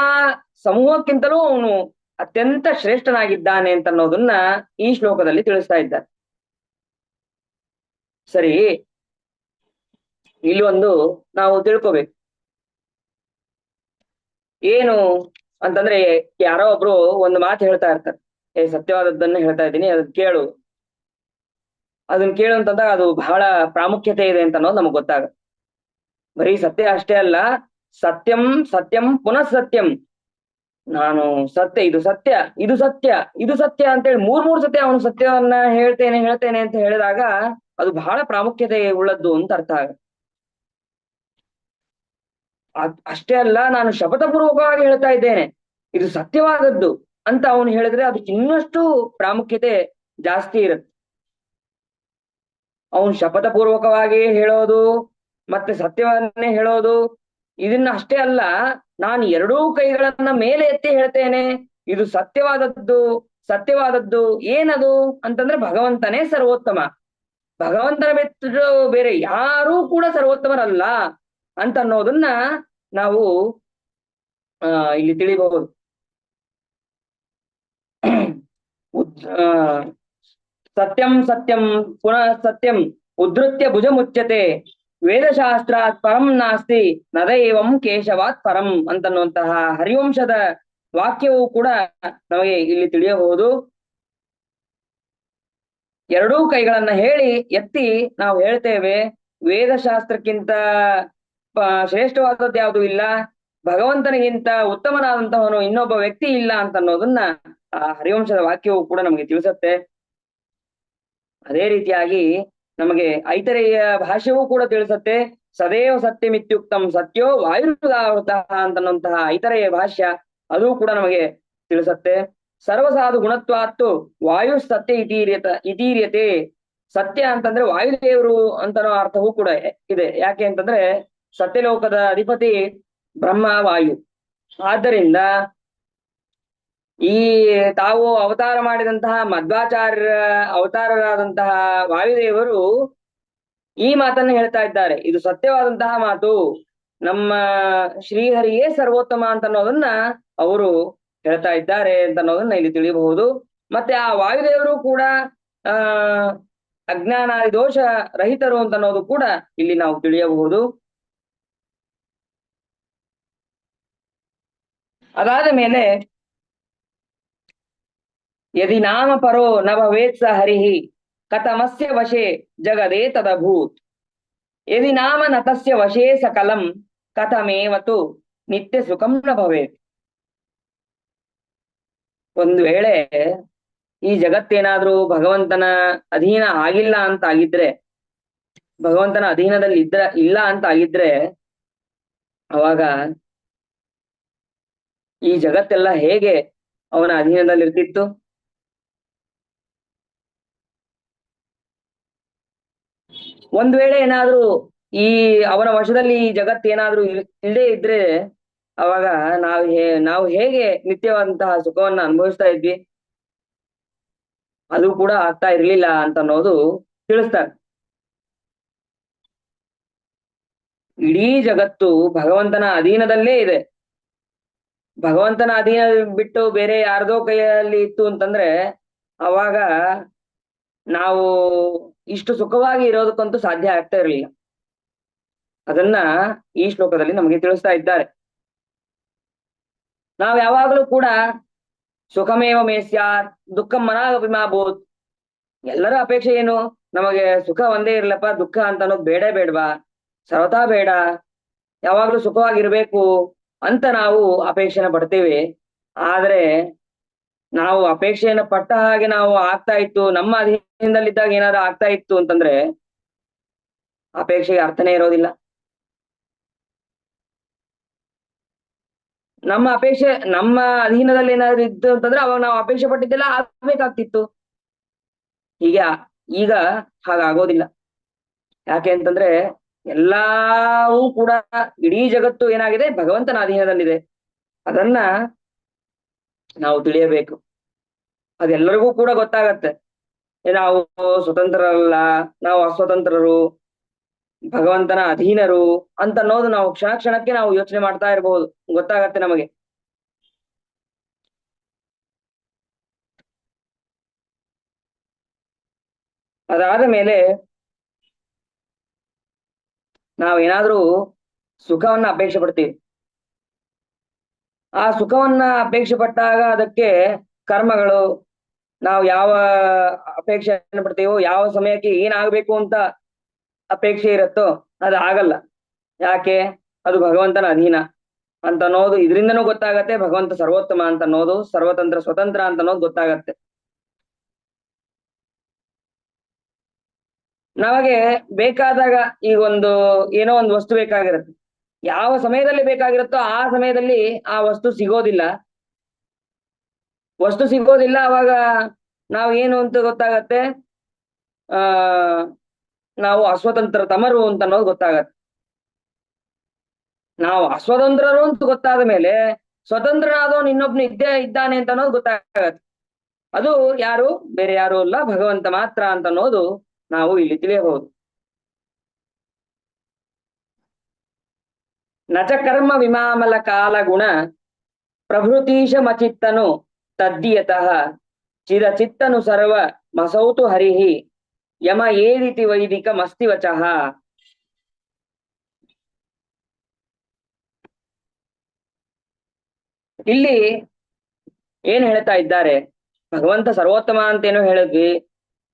ಸಮೂಹಕ್ಕಿಂತಲೂ ಅವನು ಅತ್ಯಂತ ಶ್ರೇಷ್ಠನಾಗಿದ್ದಾನೆ ಅಂತ ಅನ್ನೋದನ್ನ ಈ ಶ್ಲೋಕದಲ್ಲಿ ತಿಳಿಸ್ತಾ ಇದ್ದಾರೆ. ಸರಿ, ಇಲ್ಲಿ ಒಂದು ನಾವು ತಿಳ್ಕೊಬೇಕು. ಏನು ಅಂತಂದ್ರೆ, ಯಾರೋ ಒಬ್ರು ಒಂದು ಮಾತು ಹೇಳ್ತಾ ಇರ್ತಾರೆ, ಸತ್ಯವಾದದ್ದನ್ನ ಹೇಳ್ತಾ ಇದ್ದೀನಿ, ಅದನ್ನ ಕೇಳು. ಅದನ್ನ ಕೇಳು ಅಂತಂದಾಗ ಅದು ಬಹಳ ಪ್ರಾಮುಖ್ಯತೆ ಇದೆ ಅಂತ ಅನ್ನೋದು ನಮಗ್ ಗೊತ್ತಾಗುತ್ತೆ. ಬರೀ ಸತ್ಯ ಅಷ್ಟೇ ಅಲ್ಲ, ಸತ್ಯಂ ಸತ್ಯಂ ಪುನಃ ಸತ್ಯಂ. ನಾನು ಸತ್ಯ, ಇದು ಸತ್ಯ, ಇದು ಸತ್ಯ, ಇದು ಸತ್ಯ ಅಂತೇಳಿ ಮೂರ್ ಸತ್ಯ ಅವನು ಸತ್ಯವನ್ನ ಹೇಳ್ತೇನೆ ಹೇಳ್ತೇನೆ ಅಂತ ಹೇಳಿದಾಗ ಅದು ಬಹಳ ಪ್ರಾಮುಖ್ಯತೆ ಉಳ್ಳದ್ದು ಅಂತ ಅರ್ಥ ಆಗುತ್ತೆ. ಅಷ್ಟೇ ಅಲ್ಲ, ನಾನು ಶಪಥಪೂರ್ವಕವಾಗಿ ಹೇಳ್ತಾ ಇದ್ದೇನೆ ಇದು ಸತ್ಯವಾದದ್ದು ಅಂತ ಅವನು ಹೇಳಿದ್ರೆ ಅದಕ್ಕೆ ಇನ್ನಷ್ಟು ಪ್ರಾಮುಖ್ಯತೆ ಜಾಸ್ತಿ ಇರುತ್ತೆ. ಅವನು ಶಪಥಪೂರ್ವಕವಾಗಿ ಹೇಳೋದು ಮತ್ತೆ ಸತ್ಯವನ್ನೇ ಹೇಳೋದು, ಇದನ್ನ ಅಷ್ಟೇ ಅಲ್ಲ, ನಾನು ಎರಡೂ ಕೈಗಳನ್ನ ಮೇಲೆ ಎತ್ತಿ ಹೇಳ್ತೇನೆ ಇದು ಸತ್ಯವಾದದ್ದು. ಸತ್ಯವಾದದ್ದು ಏನದು ಅಂತಂದ್ರೆ ಭಗವಂತನೇ ಸರ್ವೋತ್ತಮ, ಭಗವಂತನ ಬಿಟ್ಟು ಬೇರೆ ಯಾರೂ ಕೂಡ ಸರ್ವೋತ್ತಮರಲ್ಲ ಅಂತ ಅನ್ನೋದನ್ನ ನಾವು ಇಲ್ಲಿ ತಿಳಿಬಹುದು. ಸತ್ಯಂ ಸತ್ಯಂ ಪುನಃ ಸತ್ಯಂ ಉದ್ಧತ್ಯ ಭುಜ ಮುಚ್ಯತೆ ವೇದಶಾಸ್ತ್ರಾತ್ ಪರಂ ನಾಸ್ತಿ ನದೈವಂ ಕೇಶವಾತ್ ಪರಂ ಅಂತನ್ನುವಂತಹ ಹರಿವಂಶದ ವಾಕ್ಯವೂ ಕೂಡ ನಮಗೆ ಇಲ್ಲಿ ತಿಳಿಯಬಹುದು. ಎರಡೂ ಕೈಗಳನ್ನ ಹೇಳಿ ಎತ್ತಿ ನಾವು ಹೇಳ್ತೇವೆ, ವೇದಶಾಸ್ತ್ರಕ್ಕಿಂತ ಶ್ರೇಷ್ಠವಾದದ್ದು ಯಾವುದು ಇಲ್ಲ, ಭಗವಂತನಿಗಿಂತ ಉತ್ತಮನಾದಂತಹವನು ಇನ್ನೊಬ್ಬ ವ್ಯಕ್ತಿ ಇಲ್ಲ ಅಂತ ಅನ್ನೋದನ್ನ ಆ ಹರಿವಂಶದ ವಾಕ್ಯವು ಕೂಡ ನಮಗೆ ತಿಳಿಸುತ್ತೆ. ಅದೇ ರೀತಿಯಾಗಿ ನಮಗೆ ಐತರೇಯ ಭಾಷೆಯೂ ಕೂಡ ತಿಳಿಸುತ್ತೆ. ಸದೇವ ಸತ್ಯಮಿತ್ಯುಕ್ತಂ ಸತ್ಯೋ ವಾಯುರ್ದಾವೃತ ಅಂತನ್ನುವಂತಹ ಐತರೇಯ ಭಾಷ್ಯ ಅದು ಕೂಡ ನಮಗೆ ತಿಳಿಸುತ್ತೆ. ಸರ್ವಸಾಧು ಗುಣತ್ವಾತ್ತು ವಾಯು ಸತ್ಯ ಇತೀರ್ಯತೆ. ಸತ್ಯ ಅಂತಂದ್ರೆ ವಾಯುದೇವರು ಅಂತನೋ ಅರ್ಥವೂ ಕೂಡ ಇದೆ. ಯಾಕೆ ಅಂತಂದ್ರೆ ಸತ್ಯಲೋಕದ ಅಧಿಪತಿ ಬ್ರಹ್ಮ ವಾಯು. ಆದ್ದರಿಂದ ಈ ತಾವು ಅವತಾರ ಮಾಡಿದಂತಹ ಮಧ್ವಾಚಾರ್ಯ ಅವತಾರರಾದಂತಹ ವಾಯುದೇವರು ಈ ಮಾತನ್ನ ಹೇಳ್ತಾ ಇದ್ದಾರೆ, ಇದು ಸತ್ಯವಾದಂತಹ ಮಾತು, ನಮ್ಮ ಶ್ರೀಹರಿಯೇ ಸರ್ವೋತ್ತಮ ಅಂತ ಅನ್ನೋದನ್ನ ಅವರು ಹೇಳ್ತಾ ಇದ್ದಾರೆ ಅಂತ ಅನ್ನೋದನ್ನ ಇಲ್ಲಿ ತಿಳಿಯಬಹುದು. ಮತ್ತೆ ಆ ವಾಯುದೇವರು ಕೂಡ ಅಜ್ಞಾನಾದಿ ದೋಷ ರಹಿತರು ಅಂತ ಅನ್ನೋದು ಕೂಡ ಇಲ್ಲಿ ನಾವು ತಿಳಿಯಬಹುದು. ಅದಾದ ಮೇಲೆ ಯದಿ ನಾಮ ಪರೋ ನ ಭವೇತ್ ಸ ಹರಿಹಿ ಕಥಮಸ್ಯ ವಶೇ ಜಗದೇ ತದಭೂತ್. ಯದಿ ನಾಮ ನತಸ್ಯ ವಶೇ ಸಕಲಂ ಕಥಮೇವತು ನಿತ್ಯ ಸುಖಂ ನ ಭವೇತ್. ಒಂದು ವೇಳೆ ಈ ಜಗತ್ತೇನಾದ್ರೂ ಭಗವಂತನ ಅಧೀನ ಆಗಿಲ್ಲ ಅಂತ ಆಗಿದ್ರೆ, ಭಗವಂತನ ಅಧೀನದಲ್ಲಿ ಇಲ್ಲ ಅಂತ ಆಗಿದ್ರೆ, ಅವಾಗ ಈ ಜಗತ್ತೆಲ್ಲ ಹೇಗೆ ಅವನ ಅಧೀನದಲ್ಲಿ ಇರ್ತಿತ್ತು? ಒಂದ್ ವೇಳೆ ಏನಾದ್ರೂ ಈ ಅವನ ವಶದಲ್ಲಿ ಈ ಜಗತ್ತೇನಾದ್ರೂ ಇಲ್ಲದೆ ಇದ್ರೆ, ಅವಾಗ ನಾವು ಹೇಗೆ ನಿತ್ಯವಾದಂತಹ ಸುಖವನ್ನ ಅನುಭವಿಸ್ತಾ ಇದ್ವಿ? ಅದು ಕೂಡ ಆಗ್ತಾ ಇರ್ಲಿಲ್ಲ ಅಂತ ಅನ್ನೋದು ತಿಳಿಸ್ತಾರೆ. ಇಡೀ ಜಗತ್ತು ಭಗವಂತನ ಅಧೀನದಲ್ಲೇ ಇದೆ. ಭಗವಂತನ ಅಧೀನ ಬಿಟ್ಟು ಬೇರೆ ಯಾರ್ದೋ ಕೈಯಲ್ಲಿ ಇತ್ತು ಅಂತಂದ್ರೆ ಅವಾಗ ನಾವು ಇಷ್ಟು ಸುಖವಾಗಿ ಇರೋದಕ್ಕಂತೂ ಸಾಧ್ಯ ಆಗ್ತಾ ಇರಲಿಲ್ಲ. ಅದನ್ನ ಈ ಶ್ಲೋಕದಲ್ಲಿ ನಮಗೆ ತಿಳಿಸ್ತಾ ಇದ್ದಾರೆ. ನಾವ್ ಯಾವಾಗಲೂ ಕೂಡ ಸುಖಮೇವ ಮೇ ಸ್ಯಾತ್ ದುಃಖಂ ಮನಾಗಪಿ ಮಾ ಭೂತ್. ಎಲ್ಲರ ಅಪೇಕ್ಷೆ ಏನು? ನಮಗೆ ಸುಖ ಒಂದೇ ಇರ್ಲಪ್ಪ, ದುಃಖ ಅಂತ ಅನ್ನೋದು ಬೇಡವಾ? ಸರ್ವತಾ ಬೇಡ, ಯಾವಾಗ್ಲೂ ಸುಖವಾಗಿರ್ಬೇಕು ಅಂತ ನಾವು ಅಪೇಕ್ಷೆನ ಪಡ್ತೇವೆ. ಆದ್ರೆ ನಾವು ಅಪೇಕ್ಷೆಯನ್ನ ಪಟ್ಟ ಹಾಗೆ ನಾವು ಆಗ್ತಾ ಇತ್ತು, ನಮ್ಮ ಅಧೀನದಲ್ಲಿದ್ದಾಗ ಏನಾದ್ರು ಆಗ್ತಾ ಇತ್ತು ಅಂತಂದ್ರೆ ಅಪೇಕ್ಷೆಗೆ ಅರ್ಥನೇ ಇರೋದಿಲ್ಲ. ನಮ್ಮ ಅಧೀನದಲ್ಲಿ ಏನಾದ್ರು ಇತ್ತು ಅಂತಂದ್ರೆ ಅವಾಗ ನಾವು ಅಪೇಕ್ಷೆ ಪಟ್ಟಿದ್ದೆಲ್ಲ ಆಗ್ಬೇಕಾಗ್ತಿತ್ತು. ಈಗ ಹಾಗಾಗೋದಿಲ್ಲ. ಯಾಕೆ ಅಂತಂದ್ರೆ ಎಲ್ಲವೂ ಕೂಡ ಇಡೀ ಜಗತ್ತು ಏನಾಗಿದೆ, ಭಗವಂತನ ಅಧೀನದಲ್ಲಿದೆ. ಅದನ್ನ ನಾವು ತಿಳಿಯಬೇಕು. ಅದೆಲ್ಲರಿಗೂ ಕೂಡ ಗೊತ್ತಾಗತ್ತೆ. ನಾವು ಸ್ವತಂತ್ರರಲ್ಲ, ನಾವು ಅಸ್ವತಂತ್ರರು, ಭಗವಂತನ ಅಧೀನರು ಅಂತ ಅನ್ನೋದು ನಾವು ಕ್ಷಣ ಕ್ಷಣಕ್ಕೆ ನಾವು ಯೋಚನೆ ಮಾಡ್ತಾ ಇರಬಹುದು, ಗೊತ್ತಾಗತ್ತೆ ನಮಗೆ. ಅದಾದ ಮೇಲೆ ನಾವೇನಾದ್ರೂ ಸುಖವನ್ನ ಅಪೇಕ್ಷೆ ಪಡ್ತೀವಿ. ಆ ಸುಖವನ್ನ ಅಪೇಕ್ಷೆ ಪಟ್ಟಾಗ ಅದಕ್ಕೆ ಕರ್ಮಗಳು, ನಾವು ಯಾವ ಅಪೇಕ್ಷೆಯನ್ನು ಪಡ್ತೀವೋ, ಯಾವ ಸಮಯಕ್ಕೆ ಏನಾಗಬೇಕು ಅಂತ ಅಪೇಕ್ಷೆ ಇರುತ್ತೋ ಅದು ಆಗಲ್ಲ. ಯಾಕೆ? ಅದು ಭಗವಂತನ ಅಧೀನ ಅಂತ ಅನ್ನೋದು ಇದರಿಂದನೂ ಗೊತ್ತಾಗತ್ತೆ. ಭಗವಂತ ಸರ್ವೋತ್ತಮ ಅಂತ ಅನ್ನೋದು, ಸರ್ವತಂತ್ರ ಸ್ವತಂತ್ರ ಅಂತ ಅನ್ನೋದು ಗೊತ್ತಾಗತ್ತೆ. ನಮಗೆ ಬೇಕಾದಾಗ ಈಗ ಏನೋ ಒಂದು ವಸ್ತು ಬೇಕಾಗಿರುತ್ತೆ. ಯಾವ ಸಮಯದಲ್ಲಿ ಬೇಕಾಗಿರುತ್ತೋ ಆ ಸಮಯದಲ್ಲಿ ಆ ವಸ್ತು ಸಿಗೋದಿಲ್ಲ. ಅವಾಗ ನಾವು ಏನು ಅಂತ ಗೊತ್ತಾಗತ್ತೆ, ನಾವು ಅಸ್ವತಂತ್ರ ತಮರು ಅಂತ ಅನ್ನೋದು ಗೊತ್ತಾಗತ್ತೆ. ನಾವು ಅಸ್ವತಂತ್ರರು ಅಂತ ಗೊತ್ತಾದ ಮೇಲೆ ಸ್ವತಂತ್ರನಾದವನು ಇನ್ನೊಬ್ನು ಇದ್ದಾನೆ ಅಂತ ಅನ್ನೋದು ಗೊತ್ತಾಗತ್ತೆ. ಅದು ಯಾರು? ಬೇರೆ ಯಾರು ಅಲ್ಲ, ಭಗವಂತ ಮಾತ್ರ ಅಂತ ಅನ್ನೋದು ನಾವು ಇಲ್ಲಿ ತಿಳಿಯಬಹುದು. ನಚ ಕರ್ಮ ವಿಮಾಮಲ ಕಾಲ ಗುಣ ಪ್ರಭೃತೀಶ ಮಚಿತ್ತನು ತದ್ದಿಯತಃ ಚಿರಚಿತ್ತನು ಸರ್ವ ಮಸೌತು ಹರಿಹಿ ಯಮ ಏದಿತಿ ವೈದಿಕ ಮಸ್ತಿ ವಚಃ. ಇಲ್ಲಿ ಏನ್ ಹೇಳ್ತಾ ಇದ್ದಾರೆ? ಭಗವಂತ ಸರ್ವೋತ್ತಮ ಅಂತೇನೋ ಹೇಳಿದ್ವಿ,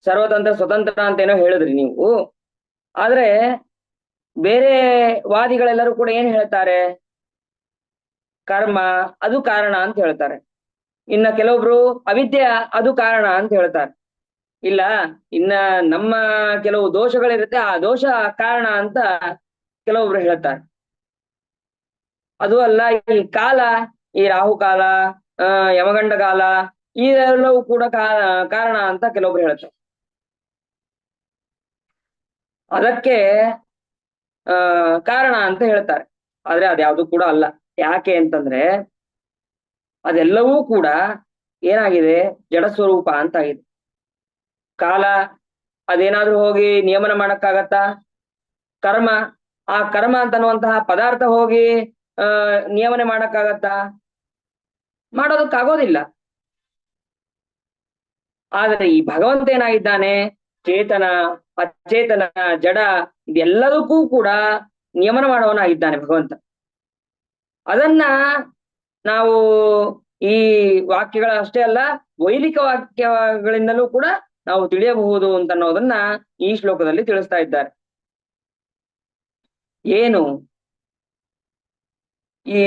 ಸರ್ವತಂತ್ರ ಸ್ವತಂತ್ರ ಅಂತೇನೋ ಹೇಳಿದ್ರಿ ನೀವು. ಆದ್ರೆ ಬೇರೆ ವಾದಿಗಳೆಲ್ಲರೂ ಕೂಡ ಏನ್ ಹೇಳ್ತಾರೆ? ಕರ್ಮ ಅದು ಕಾರಣ ಅಂತ ಹೇಳ್ತಾರೆ. ಇನ್ನ ಕೆಲವೊಬ್ರು ಅವಿದ್ಯೆ ಅದು ಕಾರಣ ಅಂತ ಹೇಳ್ತಾರೆ. ಇಲ್ಲ, ಇನ್ನ ನಮ್ಮ ಕೆಲವು ದೋಷಗಳಿರುತ್ತೆ, ಆ ದೋಷ ಕಾರಣ ಅಂತ ಕೆಲವೊಬ್ರು ಹೇಳ್ತಾರೆ. ಅದು ಅಲ್ಲ, ಈ ಕಾಲ, ಈ ರಾಹುಕಾಲ, ಯಮಗಂಡ ಕಾಲ, ಇದೆಲ್ಲವೂ ಕೂಡ ಕಾರಣ ಅಂತ ಕೆಲವೊಬ್ರು ಹೇಳ್ತಾರೆ. ಅದಕ್ಕೆ ಕಾರಣ ಅಂತ ಹೇಳ್ತಾರೆ. ಆದ್ರೆ ಅದ್ಯಾವುದು ಕೂಡ ಅಲ್ಲ. ಯಾಕೆ ಅಂತಂದ್ರೆ ಅದೆಲ್ಲವೂ ಕೂಡ ಏನಾಗಿದೆ? ಜಡ ಸ್ವರೂಪ ಅಂತ ಆಗಿದೆ. ಕಾಲ ಅದೇನಾದ್ರೂ ಹೋಗಿ ನಿಯಮನ ಮಾಡಕ್ಕಾಗತ್ತಾ? ಕರ್ಮ, ಆ ಕರ್ಮ ಅಂತನ್ನುವಂತಹ ಪದಾರ್ಥ ಹೋಗಿ ನಿಯಮನೆ ಮಾಡಕ್ಕಾಗತ್ತಾ? ಮಾಡೋದಕ್ಕಾಗೋದಿಲ್ಲ. ಆದ್ರೆ ಈ ಭಗವಂತ ಏನಾಗಿದ್ದಾನೆ? ಚೇತನ, ಅಚೇತನ, ಜಡ ಇದೆಲ್ಲದಕ್ಕೂ ಕೂಡ ನಿಯಮನ ಮಾಡುವವನಾಗಿದ್ದಾನೆ ಭಗವಂತ. ಅದನ್ನ ನಾವು ಈ ವಾಕ್ಯಗಳ ಅಷ್ಟೇ ಅಲ್ಲ, ವೈದಿಕ ವಾಕ್ಯಗಳಿಂದಲೂ ಕೂಡ ನಾವು ತಿಳಿಯಬಹುದು ಅಂತ ಅನ್ನೋದನ್ನ ಈ ಶ್ಲೋಕದಲ್ಲಿ ತಿಳಿಸ್ತಾ ಇದ್ದಾರೆ. ಏನು ಈ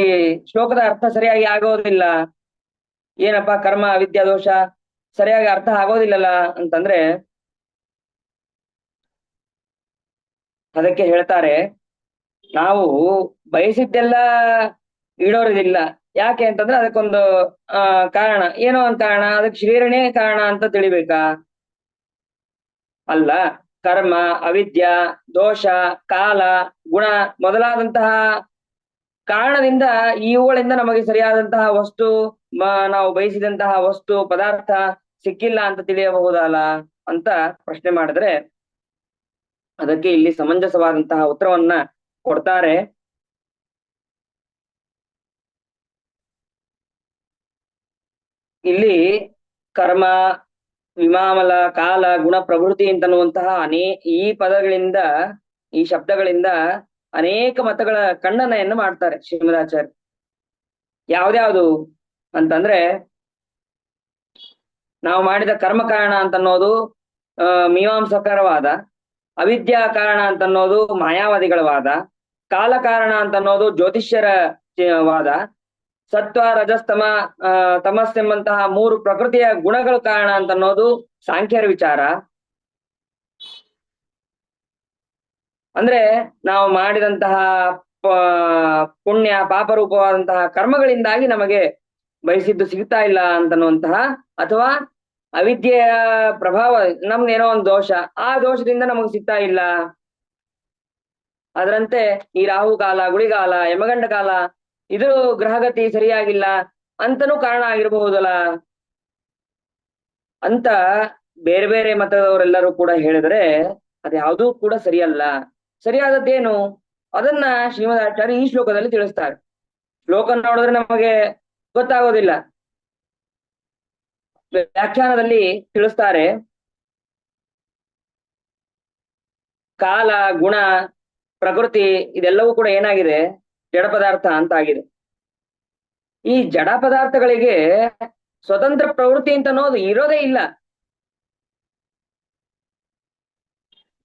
ಶ್ಲೋಕದ ಅರ್ಥ ಸರಿಯಾಗಿ ಆಗೋದಿಲ್ಲ, ಏನಪ್ಪಾ ಕರ್ಮ ಅವಿದ್ಯಾ ದೋಷ ಸರಿಯಾಗಿ ಅರ್ಥ ಆಗೋದಿಲ್ಲಲ್ಲ ಅಂತಂದ್ರೆ ಅದಕ್ಕೆ ಹೇಳ್ತಾರೆ, ನಾವು ಬಯಸಿದ್ದೆಲ್ಲ ಈಡೋರಿದಿಲ್ಲ. ಯಾಕೆ ಅಂತಂದ್ರೆ ಅದಕ್ಕೊಂದು ಕಾರಣ, ಏನೋ ಒಂದು ಕಾರಣ, ಅದಕ್ಕೆ ಶ್ರೀರಣೇ ಕಾರಣ ಅಂತ ತಿಳಿಬೇಕಾ? ಅಲ್ಲ. ಕರ್ಮ, ಅವಿದ್ಯ, ದೋಷ, ಕಾಲ, ಗುಣ ಮೊದಲಾದಂತಹ ಕಾರಣದಿಂದ ಇವುಗಳಿಂದ ನಮಗೆ ಸರಿಯಾದಂತಹ ವಸ್ತು, ನಾವು ಬಯಸಿದಂತಹ ವಸ್ತು ಪದಾರ್ಥ ಸಿಕ್ಕಿಲ್ಲ ಅಂತ ತಿಳಿಯಬಹುದಲ್ಲ ಅಂತ ಪ್ರಶ್ನೆ ಮಾಡಿದ್ರೆ ಅದಕ್ಕೆ ಇಲ್ಲಿ ಸಮಂಜಸವಾದಂತಹ ಉತ್ತರವನ್ನ ಕೊಡ್ತಾರೆ. ಇಲ್ಲಿ ಕರ್ಮ, ವಿಮಾಮಲ, ಕಾಲ, ಗುಣ, ಪ್ರವೃತ್ತಿ ಅಂತನ್ನುವಂತಹ ಈ ಪದಗಳಿಂದ, ಈ ಶಬ್ದಗಳಿಂದ ಅನೇಕ ಮತಗಳ ಖಂಡನೆಯನ್ನು ಮಾಡ್ತಾರೆ ಶ್ರೀಮದಾಚಾರ್ಯ. ಯಾವ್ದ್ಯಾವ್ದು ಅಂತಂದ್ರೆ, ನಾವು ಮಾಡಿದ ಕರ್ಮ ಕಾರಣ ಅಂತನ್ನೋದು ಮೀಮಾಂಸಕರ ವಾದ, ಅವಿದ್ಯಾ ಕಾರಣ ಅಂತನ್ನೋದು ಮಾಯಾವಾದಿಗಳ ವಾದ, ಕಾಲ ಕಾರಣ ಅಂತನ್ನೋದು ಜ್ಯೋತಿಷ್ಯರ ವಾದ, ಸತ್ವ, ರಜಸ್ತಮ, ತಮಸ್ಸೆಂಬಂತಹ 3 ಪ್ರಕೃತಿಯ ಗುಣಗಳ ಕಾರಣ ಅಂತನ್ನೋದು ಸಾಂಖ್ಯರ ವಿಚಾರ. ಅಂದ್ರೆ ನಾವು ಮಾಡಿದಂತಹ ಪುಣ್ಯ ಪಾಪರೂಪವಾದಂತಹ ಕರ್ಮಗಳಿಂದಾಗಿ ನಮಗೆ ಬಯಸಿದ್ದು ಸಿಗ್ತಾ ಇಲ್ಲ ಅಂತನ್ನುವಂತಹ, ಅಥವಾ ಅವಿದ್ಯೆಯ ಪ್ರಭಾವ, ನಮ್ಗೇನೋ ಒಂದು ದೋಷ, ಆ ದೋಷದಿಂದ ನಮಗೆ ಸಿಗ್ತಾ ಇಲ್ಲ. ಅದರಂತೆ ಈ ರಾಹುಕಾಲ, ಗುಳಿಗಾಲ, ಯಮಗಂಡ ಕಾಲ, ಇದು ಗ್ರಹಗತಿ ಸರಿಯಾಗಿಲ್ಲ ಅಂತನೂ ಕಾರಣ ಆಗಿರಬಹುದಲ್ಲ ಅಂತ ಬೇರೆ ಬೇರೆ ಮತದವರೆಲ್ಲರೂ ಕೂಡ ಹೇಳಿದ್ರೆ ಅದ್ಯಾವುದೂ ಕೂಡ ಸರಿಯಲ್ಲ. ಸರಿಯಾದದ್ದೇನು ಅದನ್ನ ಶ್ರೀಮದಾಚಾರ್ಯ ಈ ಶ್ಲೋಕದಲ್ಲಿ ತಿಳಿಸ್ತಾರೆ. ಶ್ಲೋಕ ನೋಡಿದ್ರೆ ನಮಗೆ ಗೊತ್ತಾಗೋದಿಲ್ಲ, ವ್ಯಾಖ್ಯಾನದಲ್ಲಿ ತಿಳಿಸ್ತಾರೆ. ಕಾಲ, ಗುಣ, ಪ್ರಕೃತಿ ಇದೆಲ್ಲವೂ ಕೂಡ ಏನಾಗಿದೆ, ಜಡ ಪದಾರ್ಥ ಅಂತ ಆಗಿದೆ. ಈ ಜಡ ಪದಾರ್ಥಗಳಿಗೆ ಸ್ವತಂತ್ರ ಪ್ರವೃತ್ತಿ ಅಂತ ಅನ್ನೋದು ಇರೋದೇ ಇಲ್ಲ.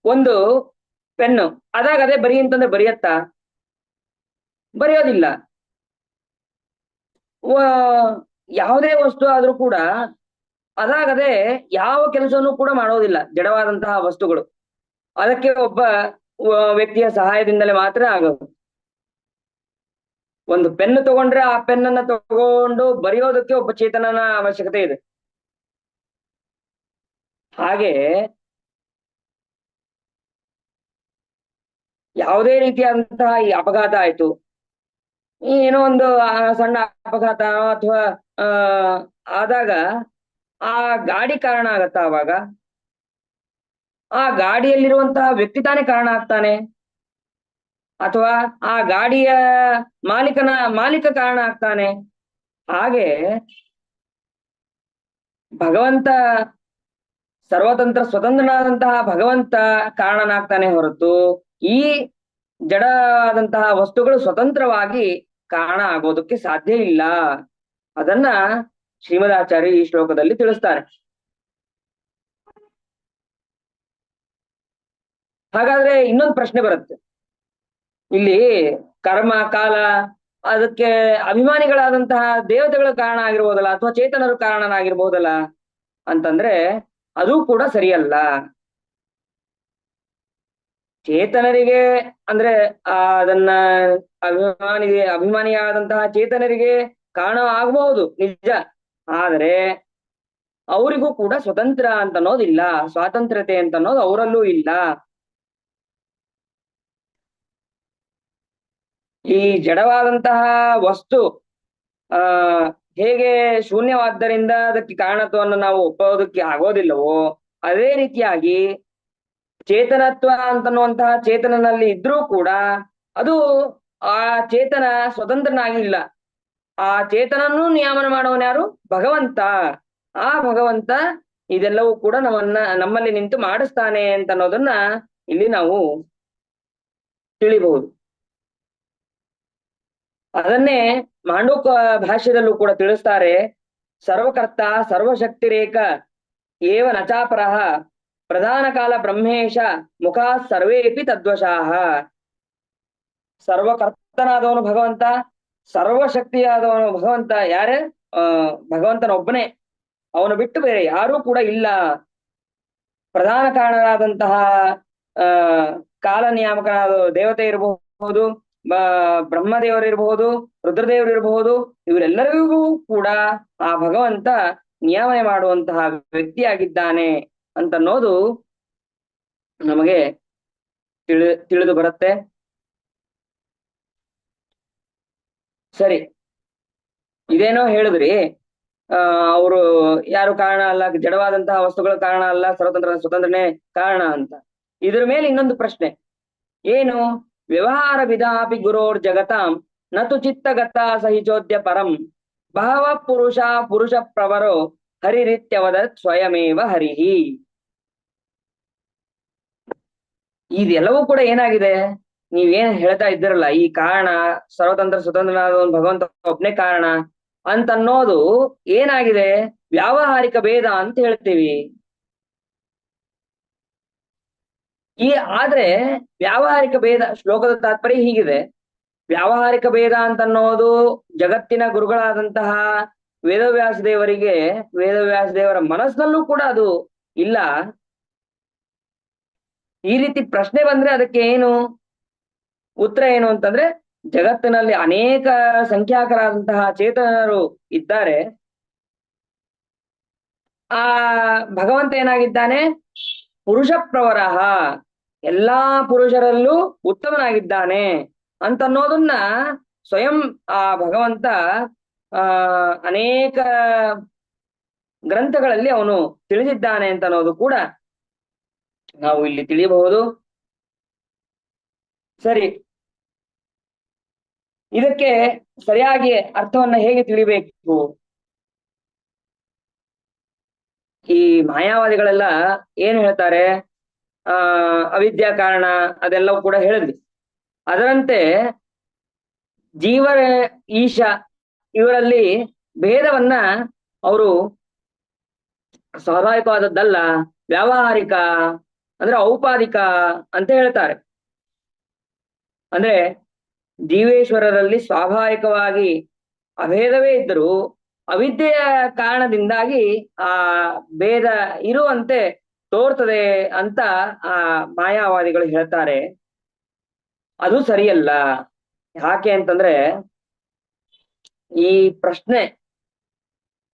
ಒಂದು ಪೆನ್ನು ಅದಾಗ ಅದೇ ಬರಿ ಅಂತಂದ್ರೆ ಬರೆಯತ್ತಾ? ಬರೆಯೋದಿಲ್ಲ. ಯಾವುದೇ ವಸ್ತು ಆದ್ರೂ ಕೂಡ ಅದಾಗದೆ ಯಾವ ಕೆಲಸವನ್ನು ಕೂಡ ಮಾಡೋದಿಲ್ಲ ಜಡವಾದಂತಹ ವಸ್ತುಗಳು. ಅದಕ್ಕೆ ಒಬ್ಬ ವ್ಯಕ್ತಿಯ ಸಹಾಯದಿಂದಲೇ ಮಾತ್ರ ಆಗೋದು. ಒಂದು ಪೆನ್ನು ತಗೊಂಡ್ರೆ ಆ ಪೆನ್ನನ್ನ ತಗೊಂಡು ಬರೆಯೋದಕ್ಕೆ ಒಬ್ಬ ಚೇತನನ ಅವಶ್ಯಕತೆ ಇದೆ. ಹಾಗೆ ಯಾವುದೇ ರೀತಿಯಾದಂತಹ ಈ ಅಪಘಾತ ಆಯ್ತು, ಏನೋ ಒಂದು ಸಣ್ಣ ಅಪಘಾತ ಅಥವಾ ಆದಾಗ ಆ ಗಾಡಿ ಕಾರಣ ಆಗತ್ತಾ? ಅವಾಗ ಆ ಗಾಡಿಯಲ್ಲಿರುವಂತಹ ವ್ಯಕ್ತಿ ತಾನೇ ಕಾರಣ ಆಗ್ತಾನೆ, ಅಥವಾ ಆ ಗಾಡಿಯ ಮಾಲೀಕ ಕಾರಣ ಆಗ್ತಾನೆ. ಹಾಗೆ ಭಗವಂತ ಸರ್ವತಂತ್ರ ಸ್ವತಂತ್ರನಾದಂತಹ ಭಗವಂತ ಕಾರಣನಾಗ್ತಾನೆ ಹೊರತು ಈ ಜಡವಾದಂತಹ ವಸ್ತುಗಳು ಸ್ವತಂತ್ರವಾಗಿ ಕಾರಣ ಆಗೋದಕ್ಕೆ ಸಾಧ್ಯ ಇಲ್ಲ. ಅದನ್ನ ಶ್ರೀಮದಾಚಾರ್ಯ ಈ ಶ್ಲೋಕದಲ್ಲಿ ತಿಳಿಸ್ತಾರೆ. ಹಾಗಾದ್ರೆ ಇನ್ನೊಂದು ಪ್ರಶ್ನೆ ಬರುತ್ತೆ ಇಲ್ಲಿ. ಕರ್ಮ, ಕಾಲ, ಅದಕ್ಕೆ ಅಭಿಮಾನಿಗಳಾದಂತಹ ದೇವತೆಗಳು ಕಾರಣ ಆಗಿರ್ಬೋದಲ್ಲ, ಅಥವಾ ಚೇತನರು ಕಾರಣನಾಗಿರ್ಬೋದಲ್ಲ ಅಂತಂದ್ರೆ ಅದು ಕೂಡ ಸರಿಯಲ್ಲ. ಚೇತನರಿಗೆ ಅಂದ್ರೆ ಅದನ್ನ ಅಭಿಮಾನಿಯಾದಂತಹ ಚೇತನರಿಗೆ ಕಾರಣ ಆಗಬಹುದು ನಿಜ, ಆದರೆ ಅವರಿಗೂ ಕೂಡ ಸ್ವತಂತ್ರ ಅಂತ ಅನ್ನೋದಿಲ್ಲ, ಸ್ವಾತಂತ್ರ್ಯತೆ ಅಂತ ಅನ್ನೋದು ಅವರಲ್ಲೂ ಇಲ್ಲ. ಈ ಜಡವಾದಂತಹ ವಸ್ತು ಹೇಗೆ ಶೂನ್ಯವಾದ್ದರಿಂದ ಅದಕ್ಕೆ ಕಾರಣತ್ವವನ್ನು ನಾವು ಒಪ್ಪೋದಕ್ಕೆ ಆಗೋದಿಲ್ಲವೋ, ಅದೇ ರೀತಿಯಾಗಿ ಚೇತನತ್ವ ಅಂತನ್ನುವಂತಹ ಚೇತನನಲ್ಲಿ ಇದ್ರೂ ಕೂಡ ಅದು ಆ ಚೇತನ ಸ್ವತಂತ್ರನಾಗಿ ಇಲ್ಲ. ಆ ಚೇತನನ್ನು ನಿಯಾಮನ ಮಾಡುವನು ಯಾರು? ಭಗವಂತ. ಆ ಭಗವಂತ ಇದೆಲ್ಲವೂ ಕೂಡ ನಮ್ಮಲ್ಲಿ ನಿಂತು ಮಾಡಿಸ್ತಾನೆ ಅಂತ ಅನ್ನೋದನ್ನ ಇಲ್ಲಿ ನಾವು ತಿಳಿಬಹುದು. ಅದನ್ನೇ ಮಾಂಡೂಕ ಭಾಷ್ಯದಲ್ಲೂ ಕೂಡ ತಿಳಿಸ್ತಾರೆ. ಸರ್ವಕರ್ತ ಸರ್ವಶಕ್ತಿರೇಕ ಏವ ನಚಾಪರಃ ಪ್ರಧಾನ ಕಾಲ ಬ್ರಹ್ಮೇಶ ಮುಖ ಸರ್ವೇಪಿ ತದ್ವಶಾಹ. ಸರ್ವಕರ್ತನಾದವನು ಭಗವಂತ, ಸರ್ವಶಕ್ತಿಯಾದವನು ಭಗವಂತ. ಯಾರೇ? ಭಗವಂತನೊಬ್ಬನೇ, ಅವನು ಬಿಟ್ಟು ಬೇರೆ ಯಾರೂ ಕೂಡ ಇಲ್ಲ. ಪ್ರಧಾನ ಕಾರಣರಾದಂತಹ ಕಾಲ ನಿಯಾಮಕನಾದ ದೇವತೆ ಇರಬಹುದು, ಬ್ರಹ್ಮದೇವರಿರಬಹುದು, ರುದ್ರದೇವರಿರಬಹುದು, ಇವರೆಲ್ಲರಿಗೂ ಕೂಡ ಆ ಭಗವಂತ ನಿಯಾಮನೆ ಮಾಡುವಂತಹ ವ್ಯಕ್ತಿಯಾಗಿದ್ದಾನೆ ಅಂತನ್ನೋದು ನಮಗೆ ತಿಳಿದು ಬರುತ್ತೆ. ಸರಿ, ಇದೇನೋ ಹೇಳಿದ್ರಿ, ಅವರು ಯಾರು ಕಾರಣ ಅಲ್ಲ, ಜಡವಾದಂತಹ ವಸ್ತುಗಳ ಕಾರಣ ಅಲ್ಲ, ಸ್ವತಂತ್ರನೇ ಕಾರಣ ಅಂತ. ಇದ್ರ ಮೇಲೆ ಇನ್ನೊಂದು ಪ್ರಶ್ನೆ ಏನು? ವ್ಯವಹಾರ ವಿಧಾಪಿ ಗುರೋರ್ ಜಗತಾಂ ನತು ಚಿತ್ತಗತ ಸಹಿಚೋದ್ಯ ಪರಂ ಬಹವ ಪುರುಷ ಪ್ರವರೋ ಹರಿರಿತ್ಯವದತ್ ಸ್ವಯಮೇವ ಹರಿಹಿ. ಇದೆಲ್ಲವೂ ಕೂಡ ಏನಾಗಿದೆ? ನೀವೇನ್ ಹೇಳ್ತಾ ಇದ್ದೀರಲ್ಲ, ಈ ಕಾರಣ ಸ್ವತಂತ್ರನಾದ ಭಗವಂತ ಒಬ್ನೇ ಕಾರಣ ಅಂತನ್ನೋದು ಏನಾಗಿದೆ? ವ್ಯಾವಹಾರಿಕ ಭೇದ ಅಂತ ಹೇಳ್ತೀವಿ. ಆದ್ರೆ ವ್ಯಾವಹಾರಿಕ ಭೇದ, ಶ್ಲೋಕದ ತಾತ್ಪರ್ಯ ಹೀಗಿದೆ. ವ್ಯಾವಹಾರಿಕ ಭೇದ ಅಂತನ್ನೋದು ಜಗತ್ತಿನ ಗುರುಗಳಾದಂತಹ ವೇದವ್ಯಾಸ ದೇವರ ಮನಸ್ಸಿನಲ್ಲೂ ಕೂಡ ಅದು ಇಲ್ಲ. ಈ ರೀತಿ ಪ್ರಶ್ನೆ ಬಂದ್ರೆ ಅದಕ್ಕೆ ಏನು ಉತ್ತರ ಏನು ಅಂತಂದ್ರೆ, ಜಗತ್ತಿನಲ್ಲಿ ಅನೇಕ ಸಂಖ್ಯಾಕರಾದಂತಹ ಚೇತನರು ಇದ್ದಾರೆ. ಆ ಭಗವಂತ ಏನಾಗಿದ್ದಾನೆ? ಪುರುಷ ಪ್ರವರಃ, ಎಲ್ಲಾ ಪುರುಷರಲ್ಲೂ ಉತ್ತಮನಾಗಿದ್ದಾನೆ ಅಂತನ್ನೋದನ್ನ ಸ್ವಯಂ ಆ ಭಗವಂತ ಅನೇಕ ಗ್ರಂಥಗಳಲ್ಲಿ ಅವನು ತಿಳಿದಿದ್ದಾನೆ ಅಂತ ಅನ್ನೋದು ಕೂಡ ನಾವು ಇಲ್ಲಿ ತಿಳಿಯಬಹುದು. ಸರಿ, ಇದಕ್ಕೆ ಸರಿಯಾಗಿ ಅರ್ಥವನ್ನ ಹೇಗೆ ತಿಳಿಬೇಕು? ಈ ಮಾಯಾವಾದಿಗಳೆಲ್ಲ ಏನ್ ಹೇಳ್ತಾರೆ? ಅವಿದ್ಯಾ ಕಾರಣ ಅದೆಲ್ಲವೂ ಕೂಡ ಹೇಳಿದ್ವಿ. ಅದರಂತೆ ಜೀವ ಈಶ ಇವರಲ್ಲಿ ಭೇದವನ್ನ ಅವರು ಸ್ವಾಭಾವಿಕವಾದದ್ದಲ್ಲ, ವ್ಯಾವಹಾರಿಕ ಅಂದ್ರೆ ಔಪಾದಿಕ ಅಂತ ಹೇಳ್ತಾರೆ. ಅಂದ್ರೆ ಜೀವೇಶ್ವರರಲ್ಲಿ ಸ್ವಾಭಾವಿಕವಾಗಿ ಅಭೇದವೇ ಇದ್ದರೂ ಅವಿದ್ಯೆಯ ಕಾರಣದಿಂದಾಗಿ ಆ ಭೇದ ಇರುವಂತೆ ತೋರ್ತದೆ ಅಂತ ಆ ಮಾಯಾವಾದಿಗಳು ಹೇಳ್ತಾರೆ. ಅದು ಸರಿಯಲ್ಲ. ಯಾಕೆ ಅಂತಂದ್ರೆ ಈ ಪ್ರಶ್ನೆ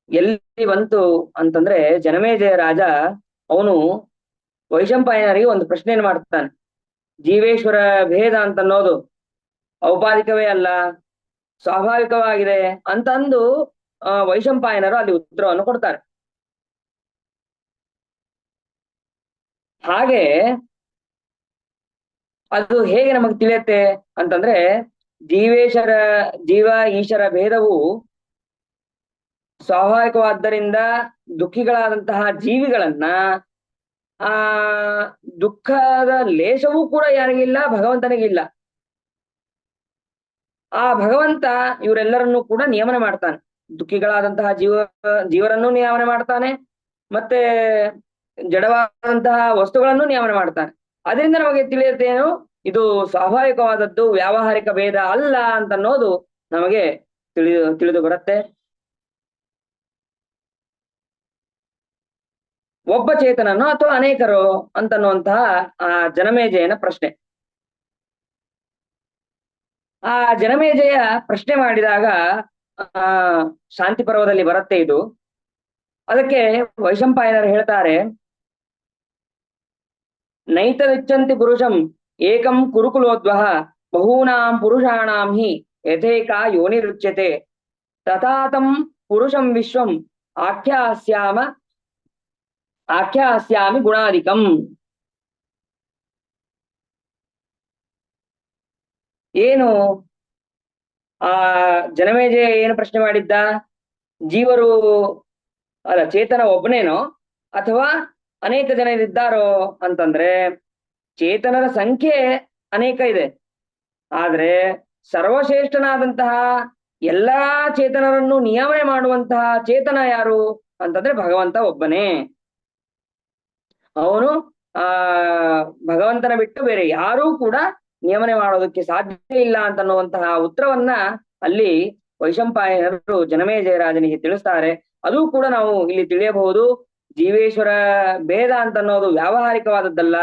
ಎಲ್ಲಿ ಬಂತು ಅಂತಂದ್ರೆ, ಜನಮೇಜಯ ರಾಜ ಅವನು ವೈಶಂಪಾಯನರಿಗೆ ಒಂದು ಪ್ರಶ್ನೆಯನ್ನು ಮಾಡ್ತಾನೆ. ಜೀವೇಶ್ವರ ಭೇದ ಅಂತ ಅನ್ನೋದು ಔಪಾದಿಕವೇ ಅಲ್ಲ, ಸ್ವಾಭಾವಿಕವಾಗಿದೆ ಅಂತಂದು ವೈಶಂಪಾಯನರು ಅಲ್ಲಿ ಉತ್ತರವನ್ನು ಕೊಡ್ತಾರೆ. ಹಾಗೆ ಅದು ಹೇಗೆ ನಮಗೆ ತಿಳಿಯುತ್ತೆ ಅಂತಂದ್ರೆ, ಜೀವ ಈಶ್ವರ ಭೇದವು ಸ್ವಾಭಾವಿಕವಾದ್ದರಿಂದ ದುಃಖಿಗಳಾದಂತಹ ಜೀವಿಗಳನ್ನ ಆ ದುಃಖದ ಲೇಷವೂ ಕೂಡ ಯಾರಿಗಿಲ್ಲ, ಭಗವಂತನಿಗಿಲ್ಲ. ಆ ಭಗವಂತ ಇವರೆಲ್ಲರನ್ನೂ ಕೂಡ ನಿಯಮನ ಮಾಡ್ತಾನೆ. ದುಃಖಿಗಳಾದಂತಹ ಜೀವರನ್ನು ನಿಯಮನ ಮಾಡ್ತಾನೆ, ಮತ್ತೆ ಜಡವಾದಂತಹ ವಸ್ತುಗಳನ್ನು ನಿಯಮನ ಮಾಡ್ತಾನೆ. ಅದರಿಂದ ನಮಗೆ ತಿಳಿಯುತ್ತೇನು, ಇದು ಸ್ವಾಭಾವಿಕವಾದದ್ದು, ವ್ಯಾವಹಾರಿಕ ಭೇದ ಅಲ್ಲ ಅಂತ ಅನ್ನೋದು ನಮಗೆ ತಿಳಿದು ಬರುತ್ತೆ. ಒಬ್ಬ ಚೇತನನು ಅಥವಾ ಅನೇಕರು ಅಂತನ್ನುವಂತಹ ಆ ಜನಮೇಜಯನ ಪ್ರಶ್ನೆ. ಆ ಜನಮೇಜಯ ಪ್ರಶ್ನೆ ಮಾಡಿದಾಗ ಶಾಂತಿ ಪರ್ವದಲ್ಲಿ ಬರುತ್ತೆ ಇದು. ಅದಕ್ಕೆ ವೈಶಂಪಾಯನರು ಹೇಳ್ತಾರೆ, ನೈತದಿಚ್ಛಂತಿ ಪುರುಷಂ ಏಕಂ ಕುರುಕುಲೋದ್ವಹ ಬಹೂನಾಂ ಪುರುಷಾಣಾಂ ಹಿ ಯಥೇಕಾ ಯೋನಿರುಚ್ಯತೆ ತಥಾತಂ ಪುರುಷಂ ವಿಶ್ವಂ ಆಖ್ಯಾಸ್ಯಾಮಿ ಗುಣಾಧಿಕಂ. ಏನು ಆ ಜನಮೇಜಯ ಏನು ಪ್ರಶ್ನೆ ಮಾಡಿದ್ದ? ಜೀವರು ಅಲ್ಲ, ಚೇತನ ಒಬ್ಬನೇನೋ ಅಥವಾ ಅನೇಕ ಜನರಿದ್ದಾರೋ ಅಂತಂದ್ರೆ, ಚೇತನರ ಸಂಖ್ಯೆ ಅನೇಕ ಇದೆ, ಆದ್ರೆ ಸರ್ವಶ್ರೇಷ್ಠನಾದಂತಹ ಎಲ್ಲಾ ಚೇತನರನ್ನು ನಿಯಮನೆ ಮಾಡುವಂತಹ ಚೇತನ ಯಾರು ಅಂತಂದ್ರೆ ಭಗವಂತ ಒಬ್ಬನೇ. ಅವನು ಭಗವಂತನ ಬಿಟ್ಟು ಬೇರೆ ಯಾರೂ ಕೂಡ ನಿಯಮನೆ ಮಾಡೋದಕ್ಕೆ ಸಾಧ್ಯ ಇಲ್ಲ ಅಂತನ್ನುವಂತಹ ಉತ್ತರವನ್ನ ಅಲ್ಲಿ ವೈಶಂಪಾಯನರು ಜನಮೇಜಯ ರಾಜನಿಗೆ ತಿಳಿಸ್ತಾರೆ. ಅದು ಕೂಡ ನಾವು ಇಲ್ಲಿ ತಿಳಿಯಬಹುದು. ಜೀವೇಶ್ವರ ಭೇದ ಅಂತ ಅನ್ನೋದು ವ್ಯಾವಹಾರಿಕವಾದದ್ದಲ್ಲ,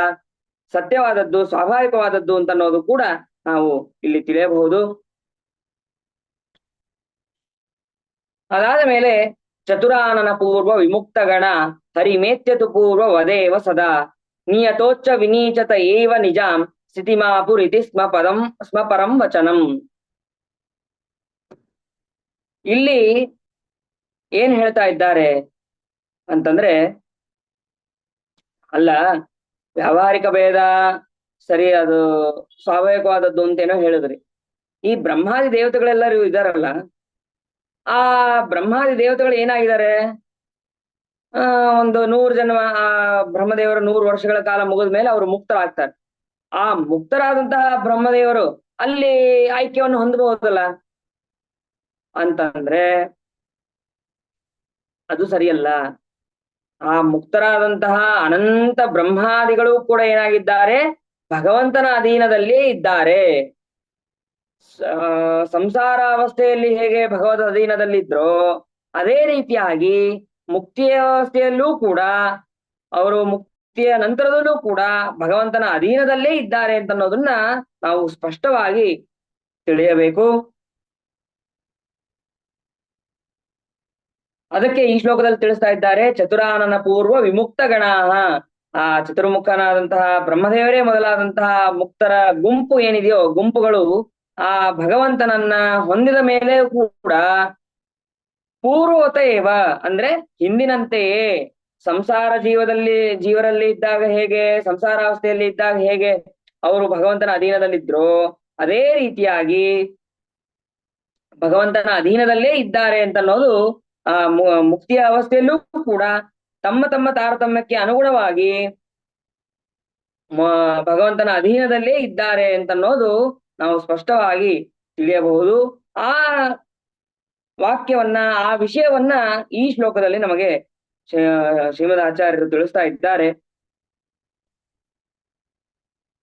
ಸತ್ಯವಾದದ್ದು, ಸ್ವಾಭಾವಿಕವಾದದ್ದು ಅಂತ ಅನ್ನೋದು ಕೂಡ ನಾವು ಇಲ್ಲಿ ತಿಳಿಯಬಹುದು. ಅದಾದ ಮೇಲೆ ಚತುರಾನನ ಪೂರ್ವ ವಿಮುಕ್ತ ಗಣ ಹರಿಮೇತ್ಯತು ಪೂರ್ವ ವದೇವ ಸದಾ ನಿಯತೋಚ್ಚ ವಿನೀಚತ ಏವ ನಿಜಾಂ ಸ್ಥಿತಿಮಾಪುರಿತಿ ಸ್ಮ ಪರಂ ವಚನಂ. ಇಲ್ಲಿ ಏನ್ ಹೇಳ್ತಾ ಇದ್ದಾರೆ ಅಂತಂದ್ರೆ, ಅಲ್ಲ ವ್ಯಾವಹಾರಿಕ ಭೇದ ಸರಿ, ಅದು ಸ್ವಾಭಾವಿಕವಾದದ್ದು ಅಂತೇನೋ ಹೇಳಿದ್ರಿ. ಈ ಬ್ರಹ್ಮಾದಿ ದೇವತೆಗಳೆಲ್ಲರೂ ಇದಾರಲ್ಲ, ಆ ಬ್ರಹ್ಮಾದಿ ದೇವತೆಗಳು ಏನಾಗಿದ್ದಾರೆ? ಒಂದು 100 ಜನ್ಮ, ಆ ಬ್ರಹ್ಮದೇವರು 100 ವರ್ಷಗಳ ಕಾಲ ಮುಗಿದ ಮೇಲೆ ಅವರು ಮುಕ್ತರಾಗ್ತಾರೆ. ಆ ಮುಕ್ತರಾದಂತಹ ಬ್ರಹ್ಮದೇವರು ಅಲ್ಲಿ ಆಯ್ಕೆಯನ್ನು ಹೊಂದಬಹುದಲ್ಲ ಅಂತಂದ್ರೆ ಅದು ಸರಿಯಲ್ಲ. ಆ ಮುಕ್ತರಾದಂತಹ ಅನಂತ ಬ್ರಹ್ಮಾದಿಗಳು ಕೂಡ ಏನಾಗಿದ್ದಾರೆ? ಭಗವಂತನ ಅಧೀನದಲ್ಲಿ ಇದ್ದಾರೆ. ಸಂಸಾರಾವಸ್ಥೆಯಲ್ಲಿ ಹೇಗೆ ಭಗವದ್ ಅಧೀನದಲ್ಲಿದ್ರೋ ಅದೇ ರೀತಿಯಾಗಿ ಮುಕ್ತಿಯ ಅವಸ್ಥೆಯಲ್ಲೂ ಕೂಡ, ಅವರು ಮುಕ್ತಿಯ ನಂತರದಲ್ಲೂ ಕೂಡ ಭಗವಂತನ ಅಧೀನದಲ್ಲೇ ಇದ್ದಾರೆ ಅಂತ ಅನ್ನೋದನ್ನ ನಾವು ಸ್ಪಷ್ಟವಾಗಿ ತಿಳಿಯಬೇಕು. ಅದಕ್ಕೆ ಈ ಶ್ಲೋಕದಲ್ಲಿ ತಿಳಿಸ್ತಾ ಇದ್ದಾರೆ, ಚತುರಾನನ ಪೂರ್ವ ವಿಮುಕ್ತ ಗಣಾಹ. ಆ ಚತುರ್ಮುಖನಾದಂತಹ ಬ್ರಹ್ಮದೇವರೇ ಮೊದಲಾದಂತಹ ಮುಕ್ತರ ಗುಂಪು ಏನಿದೆಯೋ, ಗುಂಪುಗಳು ಆ ಭಗವಂತನನ್ನ ಹೊಂದಿದ ಮೇಲೆ ಕೂಡ ಪೂರ್ವತ ಏವ ಅಂದ್ರೆ ಹಿಂದಿನಂತೆಯೇ ಸಂಸಾರ ಜೀವರಲ್ಲಿ ಇದ್ದಾಗ ಹೇಗೆ, ಸಂಸಾರಾವಸ್ಥೆಯಲ್ಲಿ ಇದ್ದಾಗ ಹೇಗೆ ಅವರು ಭಗವಂತನ ಅಧೀನದಲ್ಲಿದ್ರು, ಅದೇ ರೀತಿಯಾಗಿ ಭಗವಂತನ ಅಧೀನದಲ್ಲೇ ಇದ್ದಾರೆ ಅಂತ ಅನ್ನೋದು ಮುಕ್ತಿಯ ಅವಸ್ಥೆಯಲ್ಲೂ ಕೂಡ ತಮ್ಮ ತಮ್ಮ ತಾರತಮ್ಯಕ್ಕೆ ಅನುಗುಣವಾಗಿ ಭಗವಂತನ ಅಧೀನದಲ್ಲೇ ಇದ್ದಾರೆ ಅಂತ ಅನ್ನೋದು ನಾವು ಸ್ಪಷ್ಟವಾಗಿ ತಿಳಿಯಬಹುದು. ಆ ವಾಕ್ಯವನ್ನ, ಆ ವಿಷಯವನ್ನ ಈ ಶ್ಲೋಕದಲ್ಲಿ ನಮಗೆ ಶ್ರೀಮದ್ ಆಚಾರ್ಯರು ತಿಳಿಸ್ತಾ ಇದ್ದಾರೆ.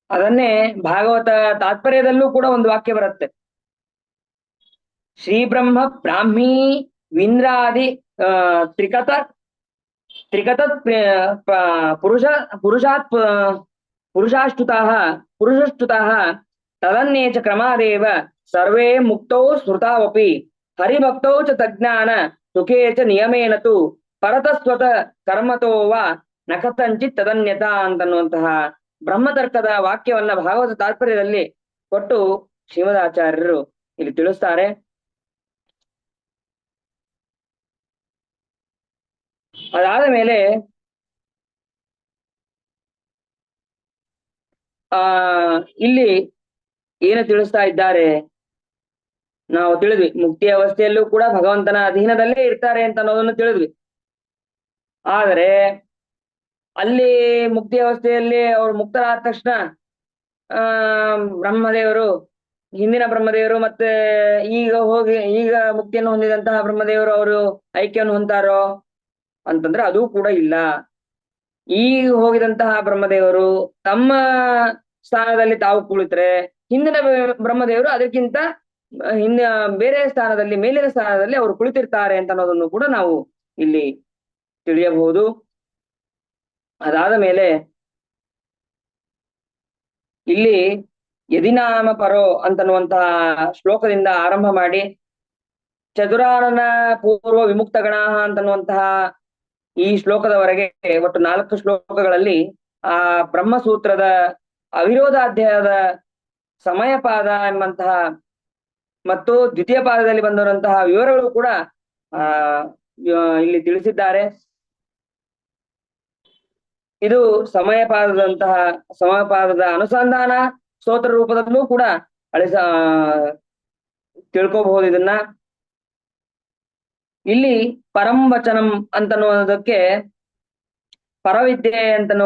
ಅದನ್ನೇ ಭಾಗವತ ತಾತ್ಪರ್ಯದಲ್ಲೂ ಕೂಡ ಒಂದು ವಾಕ್ಯ ಬರುತ್ತೆ. ಶ್ರೀ ಬ್ರಹ್ಮ ಬ್ರಾಹ್ಮೀ ವಿಂದ್ರಾದಿ ತ್ರಿಕತ ಪುರುಷಸ್ತುತಃ ತದನ್ಯೇಚ ಕ್ರಮಾದೇವ ಸರ್ವೇ ಮುಕ್ತೌ ಸ್ಮೃತಾವಪಿ ಹರಿಭಕ್ತೌ ಚ ತಜ್ಞಾನ ಸುಖೇ ಚ ನಿಯಮೇನ ತು ಪರತಸ್ವತ ಕರ್ಮತೋ ವಾ ನ ಕಥಂಚಿತ್ ತದನ್ಯತಾ ಅಂತನ್ನುವಂತಹ ಬ್ರಹ್ಮತರ್ಕದ ವಾಕ್ಯವನ್ನ ಭಾಗವತ ತಾತ್ಪರ್ಯದಲ್ಲಿ ಕೊಟ್ಟು ಶ್ರೀಮದಾಚಾರ್ಯರು ಇಲ್ಲಿ ತಿಳಿಸ್ತಾರೆ. ಅದಾದ ಮೇಲೆ ಇಲ್ಲಿ ಏನು ತಿಳಿಸ್ತಾ ಇದ್ದಾರೆ, ನಾವು ತಿಳಿದ್ವಿ ಮುಕ್ತಿ ಅವಸ್ಥೆಯಲ್ಲೂ ಕೂಡ ಭಗವಂತನ ಅಧೀನದಲ್ಲೇ ಇರ್ತಾರೆ ಅಂತ ಅನ್ನೋದನ್ನು ತಿಳಿದ್ವಿ. ಆದರೆ ಅಲ್ಲಿ ಮುಕ್ತಿ ಅವಸ್ಥೆಯಲ್ಲಿ ಅವರು ಮುಕ್ತರಾದ ತಕ್ಷಣ ಬ್ರಹ್ಮದೇವರು, ಹಿಂದಿನ ಬ್ರಹ್ಮದೇವರು ಮತ್ತೆ ಈಗ ಮುಕ್ತಿಯನ್ನು ಹೊಂದಿದಂತಹ ಬ್ರಹ್ಮದೇವರು ಅವರು ಐಕ್ಯವನ್ನು ಹೊಂತಾರೋ ಅಂತಂದ್ರೆ ಅದು ಕೂಡ ಇಲ್ಲ. ಈಗ ಹೋಗಿದಂತಹ ಬ್ರಹ್ಮದೇವರು ತಮ್ಮ ಸ್ಥಾನದಲ್ಲಿ ತಾವು ಕುಳಿತರೆ, ಹಿಂದಿನ ಬ್ರಹ್ಮದೇವರು ಅದಕ್ಕಿಂತ ಬೇರೆ ಸ್ಥಾನದಲ್ಲಿ, ಮೇಲಿನ ಸ್ಥಾನದಲ್ಲಿ ಅವರು ಕುಳಿತಿರ್ತಾರೆ ಅಂತ ಅನ್ನೋದನ್ನು ಕೂಡ ನಾವು ಇಲ್ಲಿ ತಿಳಿಯಬಹುದು. ಅದಾದ ಮೇಲೆ ಇಲ್ಲಿ ಯದಿನಾಮ ಪರೋ ಅಂತನ್ನುವಂತಹ ಶ್ಲೋಕದಿಂದ ಆರಂಭ ಮಾಡಿ ಚತುರಾನನ ಪೂರ್ವ ವಿಮುಕ್ತ ಗಣ ಅಂತನ್ನುವಂತಹ ಈ ಶ್ಲೋಕದವರೆಗೆ ಒಟ್ಟು 4 ಶ್ಲೋಕಗಳಲ್ಲಿ ಆ ಬ್ರಹ್ಮಸೂತ್ರದ ಅವಿರೋಧಾಧ್ಯಾಯದ ಸಮಯಪಾದ ಎಂಬಂತಹ ಮತ್ತು ದ್ವಿತೀಯ ಪಾದದಲ್ಲಿ ಬಂದಿರುವಂತಹ ವಿವರಗಳು ಕೂಡ ಇಲ್ಲಿ ತಿಳಿಸಿದ್ದಾರೆ. ಇದು ಸಮಯಪಾದದ ಅನುಸಂಧಾನ ಸ್ತೋತ್ರ ರೂಪದಲ್ಲೂ ಕೂಡ ತಿಳ್ಕೋಬಹುದು. ಇದನ್ನ ಇಲ್ಲಿ ಪರಂ ವಚನಂ ಅಂತನ್ನುವುದಕ್ಕೆ ಪರವಿದ್ಯೆ ಅಂತನೂ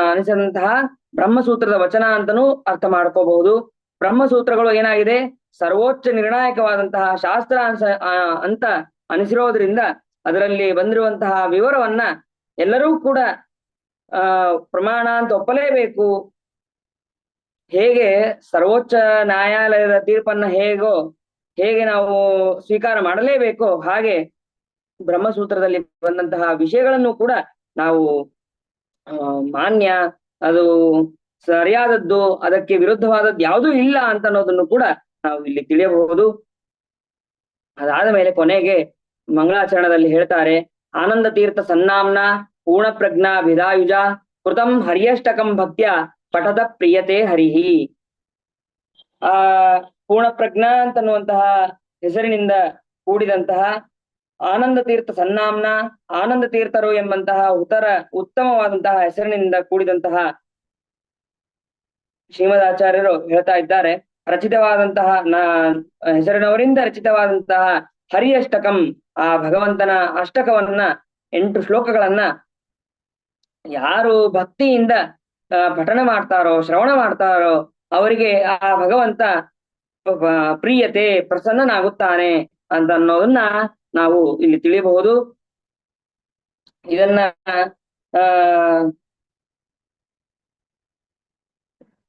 ಅನಿಸಿದಂತಹ ಬ್ರಹ್ಮಸೂತ್ರದ ವಚನ ಅಂತನೂ ಅರ್ಥ ಮಾಡ್ಕೋಬಹುದು. ಬ್ರಹ್ಮಸೂತ್ರಗಳು ಏನಾಗಿದೆ, ಸರ್ವೋಚ್ಚ ನಿರ್ಣಾಯಕವಾದಂತಹ ಶಾಸ್ತ್ರ ಅಂತ ಅನಿಸಿರೋದ್ರಿಂದ ಅದರಲ್ಲಿ ಬಂದಿರುವಂತಹ ವಿವರವನ್ನ ಎಲ್ಲರೂ ಕೂಡ ಪ್ರಮಾಣ ಅಂತ ಒಪ್ಪಲೇಬೇಕು. ಹೇಗೆ ಸರ್ವೋಚ್ಚ ನ್ಯಾಯಾಲಯದ ತೀರ್ಪನ್ನ ಹೇಗೆ ನಾವು ಸ್ವೀಕಾರ ಮಾಡಲೇಬೇಕೋ ಹಾಗೆ ಬ್ರಹ್ಮಸೂತ್ರದಲ್ಲಿ ಬಂದಂತಹ ವಿಷಯಗಳನ್ನು ಕೂಡ ನಾವು ಮಾನ್ಯ, ಅದು ಸರಿಯಾದದ್ದು, ಅದಕ್ಕೆ ವಿರುದ್ಧವಾದದ್ದು ಯಾವುದೂ ಇಲ್ಲ ಅಂತ ಅನ್ನೋದನ್ನು ಕೂಡ ನಾವು ಇಲ್ಲಿ ತಿಳಿಯಬಹುದು. ಅದಾದ ಮೇಲೆ ಕೊನೆಗೆ ಮಂಗಳಾಚರಣದಲ್ಲಿ ಹೇಳ್ತಾರೆ, ಆನಂದ ತೀರ್ಥ ಸನ್ನಾಮ್ನ ಪೂರ್ಣ ಪ್ರಜ್ಞಾ ವಿಧಾಯುಜ ಕೃತಂ ಹರ್ಯಷ್ಟಕಂ ಭಕ್ತ್ಯ ಪಠದ ಪ್ರಿಯತೆ ಹರಿಹಿ. ಪೂರ್ಣ ಪ್ರಜ್ಞಾ ಅಂತನ್ನುವಂತಹ ಹೆಸರಿನಿಂದ ಕೂಡಿದಂತಹ ಆನಂದ ತೀರ್ಥ ಸನ್ನಾಮ್ನ, ಆನಂದ ತೀರ್ಥರು ಎಂಬಂತಹ ಉತ್ತಮವಾದಂತಹ ಹೆಸರಿನಿಂದ ಕೂಡಿದಂತಹ ಶ್ರೀಮದಾಚಾರ್ಯರು ಹೇಳ್ತಾ ಇದ್ದಾರೆ, ರಚಿತವಾದಂತಹ ಹೆಸರಿನವರಿಂದ ರಚಿತವಾದಂತಹ ಹರಿಯಷ್ಟಕಂ, ಆ ಭಗವಂತನ ಅಷ್ಟಕವನ್ನ 8 ಶ್ಲೋಕಗಳನ್ನ ಯಾರು ಭಕ್ತಿಯಿಂದ ಪಠಣ ಮಾಡ್ತಾರೋ, ಶ್ರವಣ ಮಾಡ್ತಾರೋ ಅವರಿಗೆ ಆ ಭಗವಂತ ಪ್ರಿಯತೆ, ಪ್ರಸನ್ನನಾಗುತ್ತಾನೆ ಅಂತ ಅನ್ನೋದನ್ನ ನಾವು ಇಲ್ಲಿ ತಿಳಿಯಬಹುದು. ಇದನ್ನ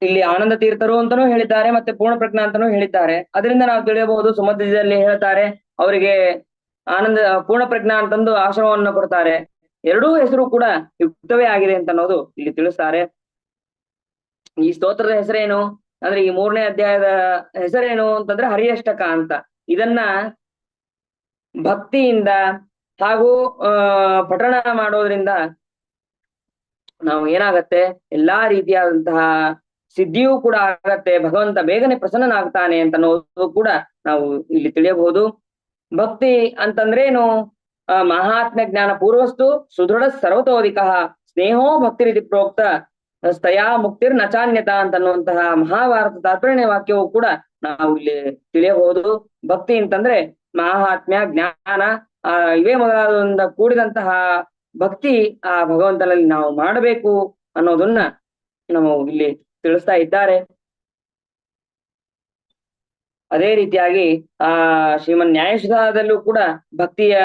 ಇಲ್ಲಿ ಆನಂದ ತೀರ್ಥರು ಅಂತಾನೂ ಹೇಳಿದ್ದಾರೆ, ಮತ್ತೆ ಪೂರ್ಣ ಪ್ರಜ್ಞಾ ಅಂತಾನೂ ಹೇಳಿದ್ದಾರೆ. ಅದರಿಂದ ನಾವು ತಿಳಿಯಬಹುದು, ಸುಮಧ್ಯದಲ್ಲಿ ಹೇಳ್ತಾರೆ ಅವರಿಗೆ ಪೂರ್ಣ ಪ್ರಜ್ಞಾ ಅಂತಂದು ಆಶ್ರಮವನ್ನು ಕೊಡ್ತಾರೆ. ಎರಡೂ ಹೆಸರು ಕೂಡ ಯುಕ್ತವೇ ಆಗಿದೆ ಅಂತ ಅನ್ನೋದು ಇಲ್ಲಿ ತಿಳಿಸ್ತಾರೆ. ಈ ಸ್ತೋತ್ರದ ಹೆಸರೇನು ಅಂದ್ರೆ, ಈ 3ನೇ ಅಧ್ಯಾಯದ ಹೆಸರೇನು ಅಂತಂದ್ರೆ ಹರಿಯಷ್ಟಕ ಅಂತ. ಇದನ್ನ ಭಕ್ತಿಯಿಂದ ಹಾಗೂ ಪಠಣ ಮಾಡೋದ್ರಿಂದ ನಾವು ಏನಾಗತ್ತೆ, ಎಲ್ಲಾ ರೀತಿಯಾದಂತಹ ಸಿದ್ಧಿಯೂ ಕೂಡ ಆಗತ್ತೆ, ಭಗವಂತ ಬೇಗನೆ ಪ್ರಸನ್ನನಾಗ್ತಾನೆ ಅಂತ ಅನ್ನೋದು ಕೂಡ ನಾವು ಇಲ್ಲಿ ತಿಳಿಯಬಹುದು. ಭಕ್ತಿ ಅಂತಂದ್ರೇನು? ಮಹಾತ್ಮ್ಯ ಜ್ಞಾನ ಪೂರ್ವಸ್ತು ಸುದೃಢ ಸರ್ವತೋಧಿಕ ಸ್ನೇಹೋ ಭಕ್ತಿರಿತಿ ಪ್ರೋಕ್ತ ಸ್ತಯಾ ಮುಕ್ತಿರ್ ನಚಾನ್ಯತ ಅಂತನ್ನುವಂತಹ ಮಹಾಭಾರತ ತಾತ್ಪರ್ಯ ವಾಕ್ಯವು ಕೂಡ ನಾವು ಇಲ್ಲಿ ತಿಳಿಯಬಹುದು. ಭಕ್ತಿ ಅಂತಂದ್ರೆ ಮಹಾತ್ಮ್ಯ ಜ್ಞಾನ ಇವೇ ಮೊದಲಾದ ಕೂಡಿದಂತಹ ಭಕ್ತಿ ಆ ಭಗವಂತನಲ್ಲಿ ನಾವು ಮಾಡಬೇಕು ಅನ್ನೋದನ್ನ ನಾವು ಇಲ್ಲಿ ತಿಳಿಸ್ತಾ ಇದ್ದಾರೆ. ಅದೇ ರೀತಿಯಾಗಿ ಶ್ರೀಮನ್ ನ್ಯಾಯಸುಧಾದಲ್ಲೂ ಕೂಡ ಭಕ್ತಿಯ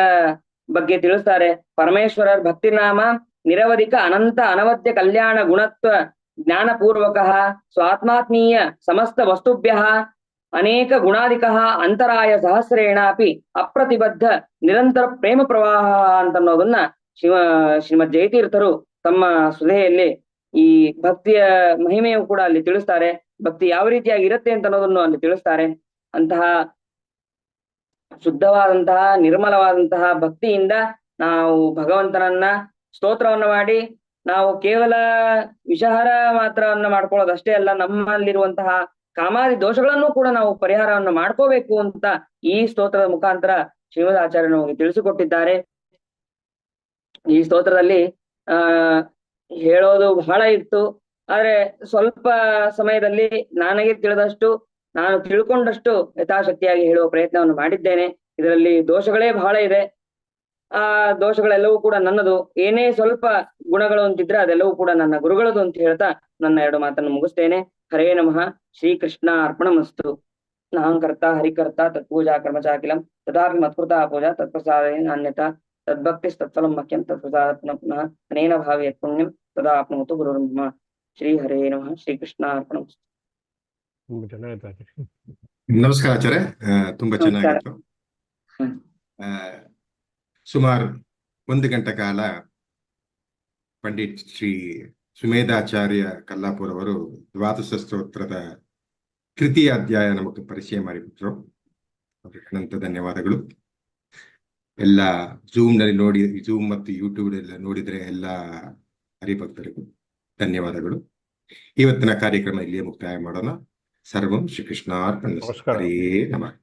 ಬಗ್ಗೆ ತಿಳಿಸ್ತಾರೆ. ಪರಮೇಶ್ವರರ ಭಕ್ತಿನಾಮ ನಿರವಧಿಕ ಅನಂತ ಅನವದ್ಯ ಕಲ್ಯಾಣ ಗುಣತ್ವ ಜ್ಞಾನಪೂರ್ವಕ ಸ್ವಾತ್ಮಾತ್ಮೀಯ ಸಮಸ್ತ ವಸ್ತುಭ್ಯ ಅನೇಕ ಗುಣಾಧಿಕ ಅಂತರಾಯ ಸಹಸ್ರೇಣ ಅಪಿ ಅಪ್ರತಿಬದ್ಧ ನಿರಂತರ ಪ್ರೇಮ ಪ್ರವಾಹ ಅಂತನ್ನೋದನ್ನ ಶ್ರೀಮದ್ ಜಯತೀರ್ಥರು ತಮ್ಮ ಸುಧೆಯಲ್ಲಿ ಈ ಭಕ್ತಿಯ ಮಹಿಮೆಯು ಕೂಡ ಅಲ್ಲಿ ತಿಳಿಸ್ತಾರೆ. ಭಕ್ತಿ ಯಾವ ರೀತಿಯಾಗಿ ಇರುತ್ತೆ ಅಂತ ಅನ್ನೋದನ್ನು ಅಲ್ಲಿ ತಿಳಿಸ್ತಾರೆ. ಅಂತಹ ಶುದ್ಧವಾದಂತಹ ನಿರ್ಮಲವಾದಂತಹ ಭಕ್ತಿಯಿಂದ ನಾವು ಭಗವಂತನನ್ನ ಸ್ತೋತ್ರವನ್ನು ಮಾಡಿ ನಾವು ಕೇವಲ ವಿಷಾಹಾರ ಮಾತ್ರವನ್ನ ಮಾಡ್ಕೊಳ್ಳೋದಷ್ಟೇ ಅಲ್ಲ, ನಮ್ಮಲ್ಲಿರುವಂತಹ ಕಾಮಾದಿ ದೋಷಗಳನ್ನು ಕೂಡ ನಾವು ಪರಿಹಾರವನ್ನು ಮಾಡ್ಕೋಬೇಕು ಅಂತ ಈ ಸ್ತೋತ್ರದ ಮುಖಾಂತರ ಶ್ರೀಮದ್ ಆಚಾರ್ಯರು ನಮಗೆ ತಿಳಿಸಿಕೊಟ್ಟಿದ್ದಾರೆ. ಈ ಸ್ತೋತ್ರದಲ್ಲಿ ಹೇಳೋದು ಬಹಳ ಇತ್ತು, ಆದ್ರೆ ಸ್ವಲ್ಪ ಸಮಯದಲ್ಲಿ ನನಗೆ ತಿಳಿದಷ್ಟು ನಾನು ತಿಳ್ಕೊಂಡಷ್ಟು ಯಥಾಶಕ್ತಿಯಾಗಿ ಹೇಳುವ ಪ್ರಯತ್ನವನ್ನು ಮಾಡಿದ್ದೇನೆ. ಇದರಲ್ಲಿ ದೋಷಗಳೇ ಬಹಳ ಇದೆ. ಆ ದೋಷಗಳೆಲ್ಲವೂ ಕೂಡ ನನ್ನದು. ಏನೇ ಸ್ವಲ್ಪ ಗುಣಗಳು ಅಂತಿದ್ರೆ ಅದೆಲ್ಲವೂ ಕೂಡ ನನ್ನ ಗುರುಗಳದು ಅಂತ ಹೇಳ್ತಾ ನನ್ನ ಎರಡು ಮಾತನ್ನು ಮುಗಿಸ್ತೇನೆ. ಹರೇ ನಮಃ. ಶ್ರೀಕೃಷ್ಣ ಅರ್ಪಣಮಸ್ತು. ನಾಹಂಕರ್ತ ಹರಿಕರ್ತ ತತ್ಪೂಜಾ ಕರ್ಮಚಾಕಿಲಂ ತಥಾಪಿ ಮತ್ಕೃತ ಪೂಜಾ ತತ್ಪ್ರಸಾದೇನ ಅನ್ಯತಾ ತದ್ಭಕ್ತಿ ತತ್ಫಲಂ ಮಖ್ಯಂ ತತ್ಪ್ರಸಾದ ಪುನಃ ಪುನಃ ಅನೇನ ಭಾವಿ ಯತ್ ಪುಣ್ಯಂ ತದಾ ಆಪ್ನೋತು ಗುರುರ್ಮಮ. ಶ್ರೀ ಹರೇ ನಮಃ. ಶ್ರೀಕೃಷ್ಣ ಅರ್ಪಣಮಸ್ತು. ನಮಸ್ಕಾರ ಆಚಾರ್ಯ. ತುಂಬಾ ಚೆನ್ನಾಗಿತ್ತು. ಸುಮಾರು 1 ಗಂಟೆ ಕಾಲ ಪಂಡಿತ್ ಶ್ರೀ ಸುಮೇಧಾಚಾರ್ಯ ಕಲ್ಲಾಪುರ್ ಅವರು ದ್ವಾದಶ ಸ್ತೋತ್ರದ ತೃತೀಯ ಅಧ್ಯಾಯ ನಮಗೆ ಪರಿಚಯ ಮಾಡಿಬಿಟ್ರು. ಅವರಿಗೆ ಅನಂತ ಧನ್ಯವಾದಗಳು. ಎಲ್ಲ ಝೂಮ್ ಮತ್ತು ಯೂಟ್ಯೂಬ್ ಎಲ್ಲ ನೋಡಿದ್ರೆ ಎಲ್ಲ ಹರಿಭಕ್ತರಿಗೂ ಧನ್ಯವಾದಗಳು. ಇವತ್ತಿನ ಕಾರ್ಯಕ್ರಮ ಇಲ್ಲಿಯೇ ಮುಕ್ತಾಯ ಮಾಡೋಣ. ಸರ್ವಂ ಶ್ರೀಕೃಷ್ಣಾರ್ಪಣಮಸ್ತು. ಹರೇ ನಮಃ.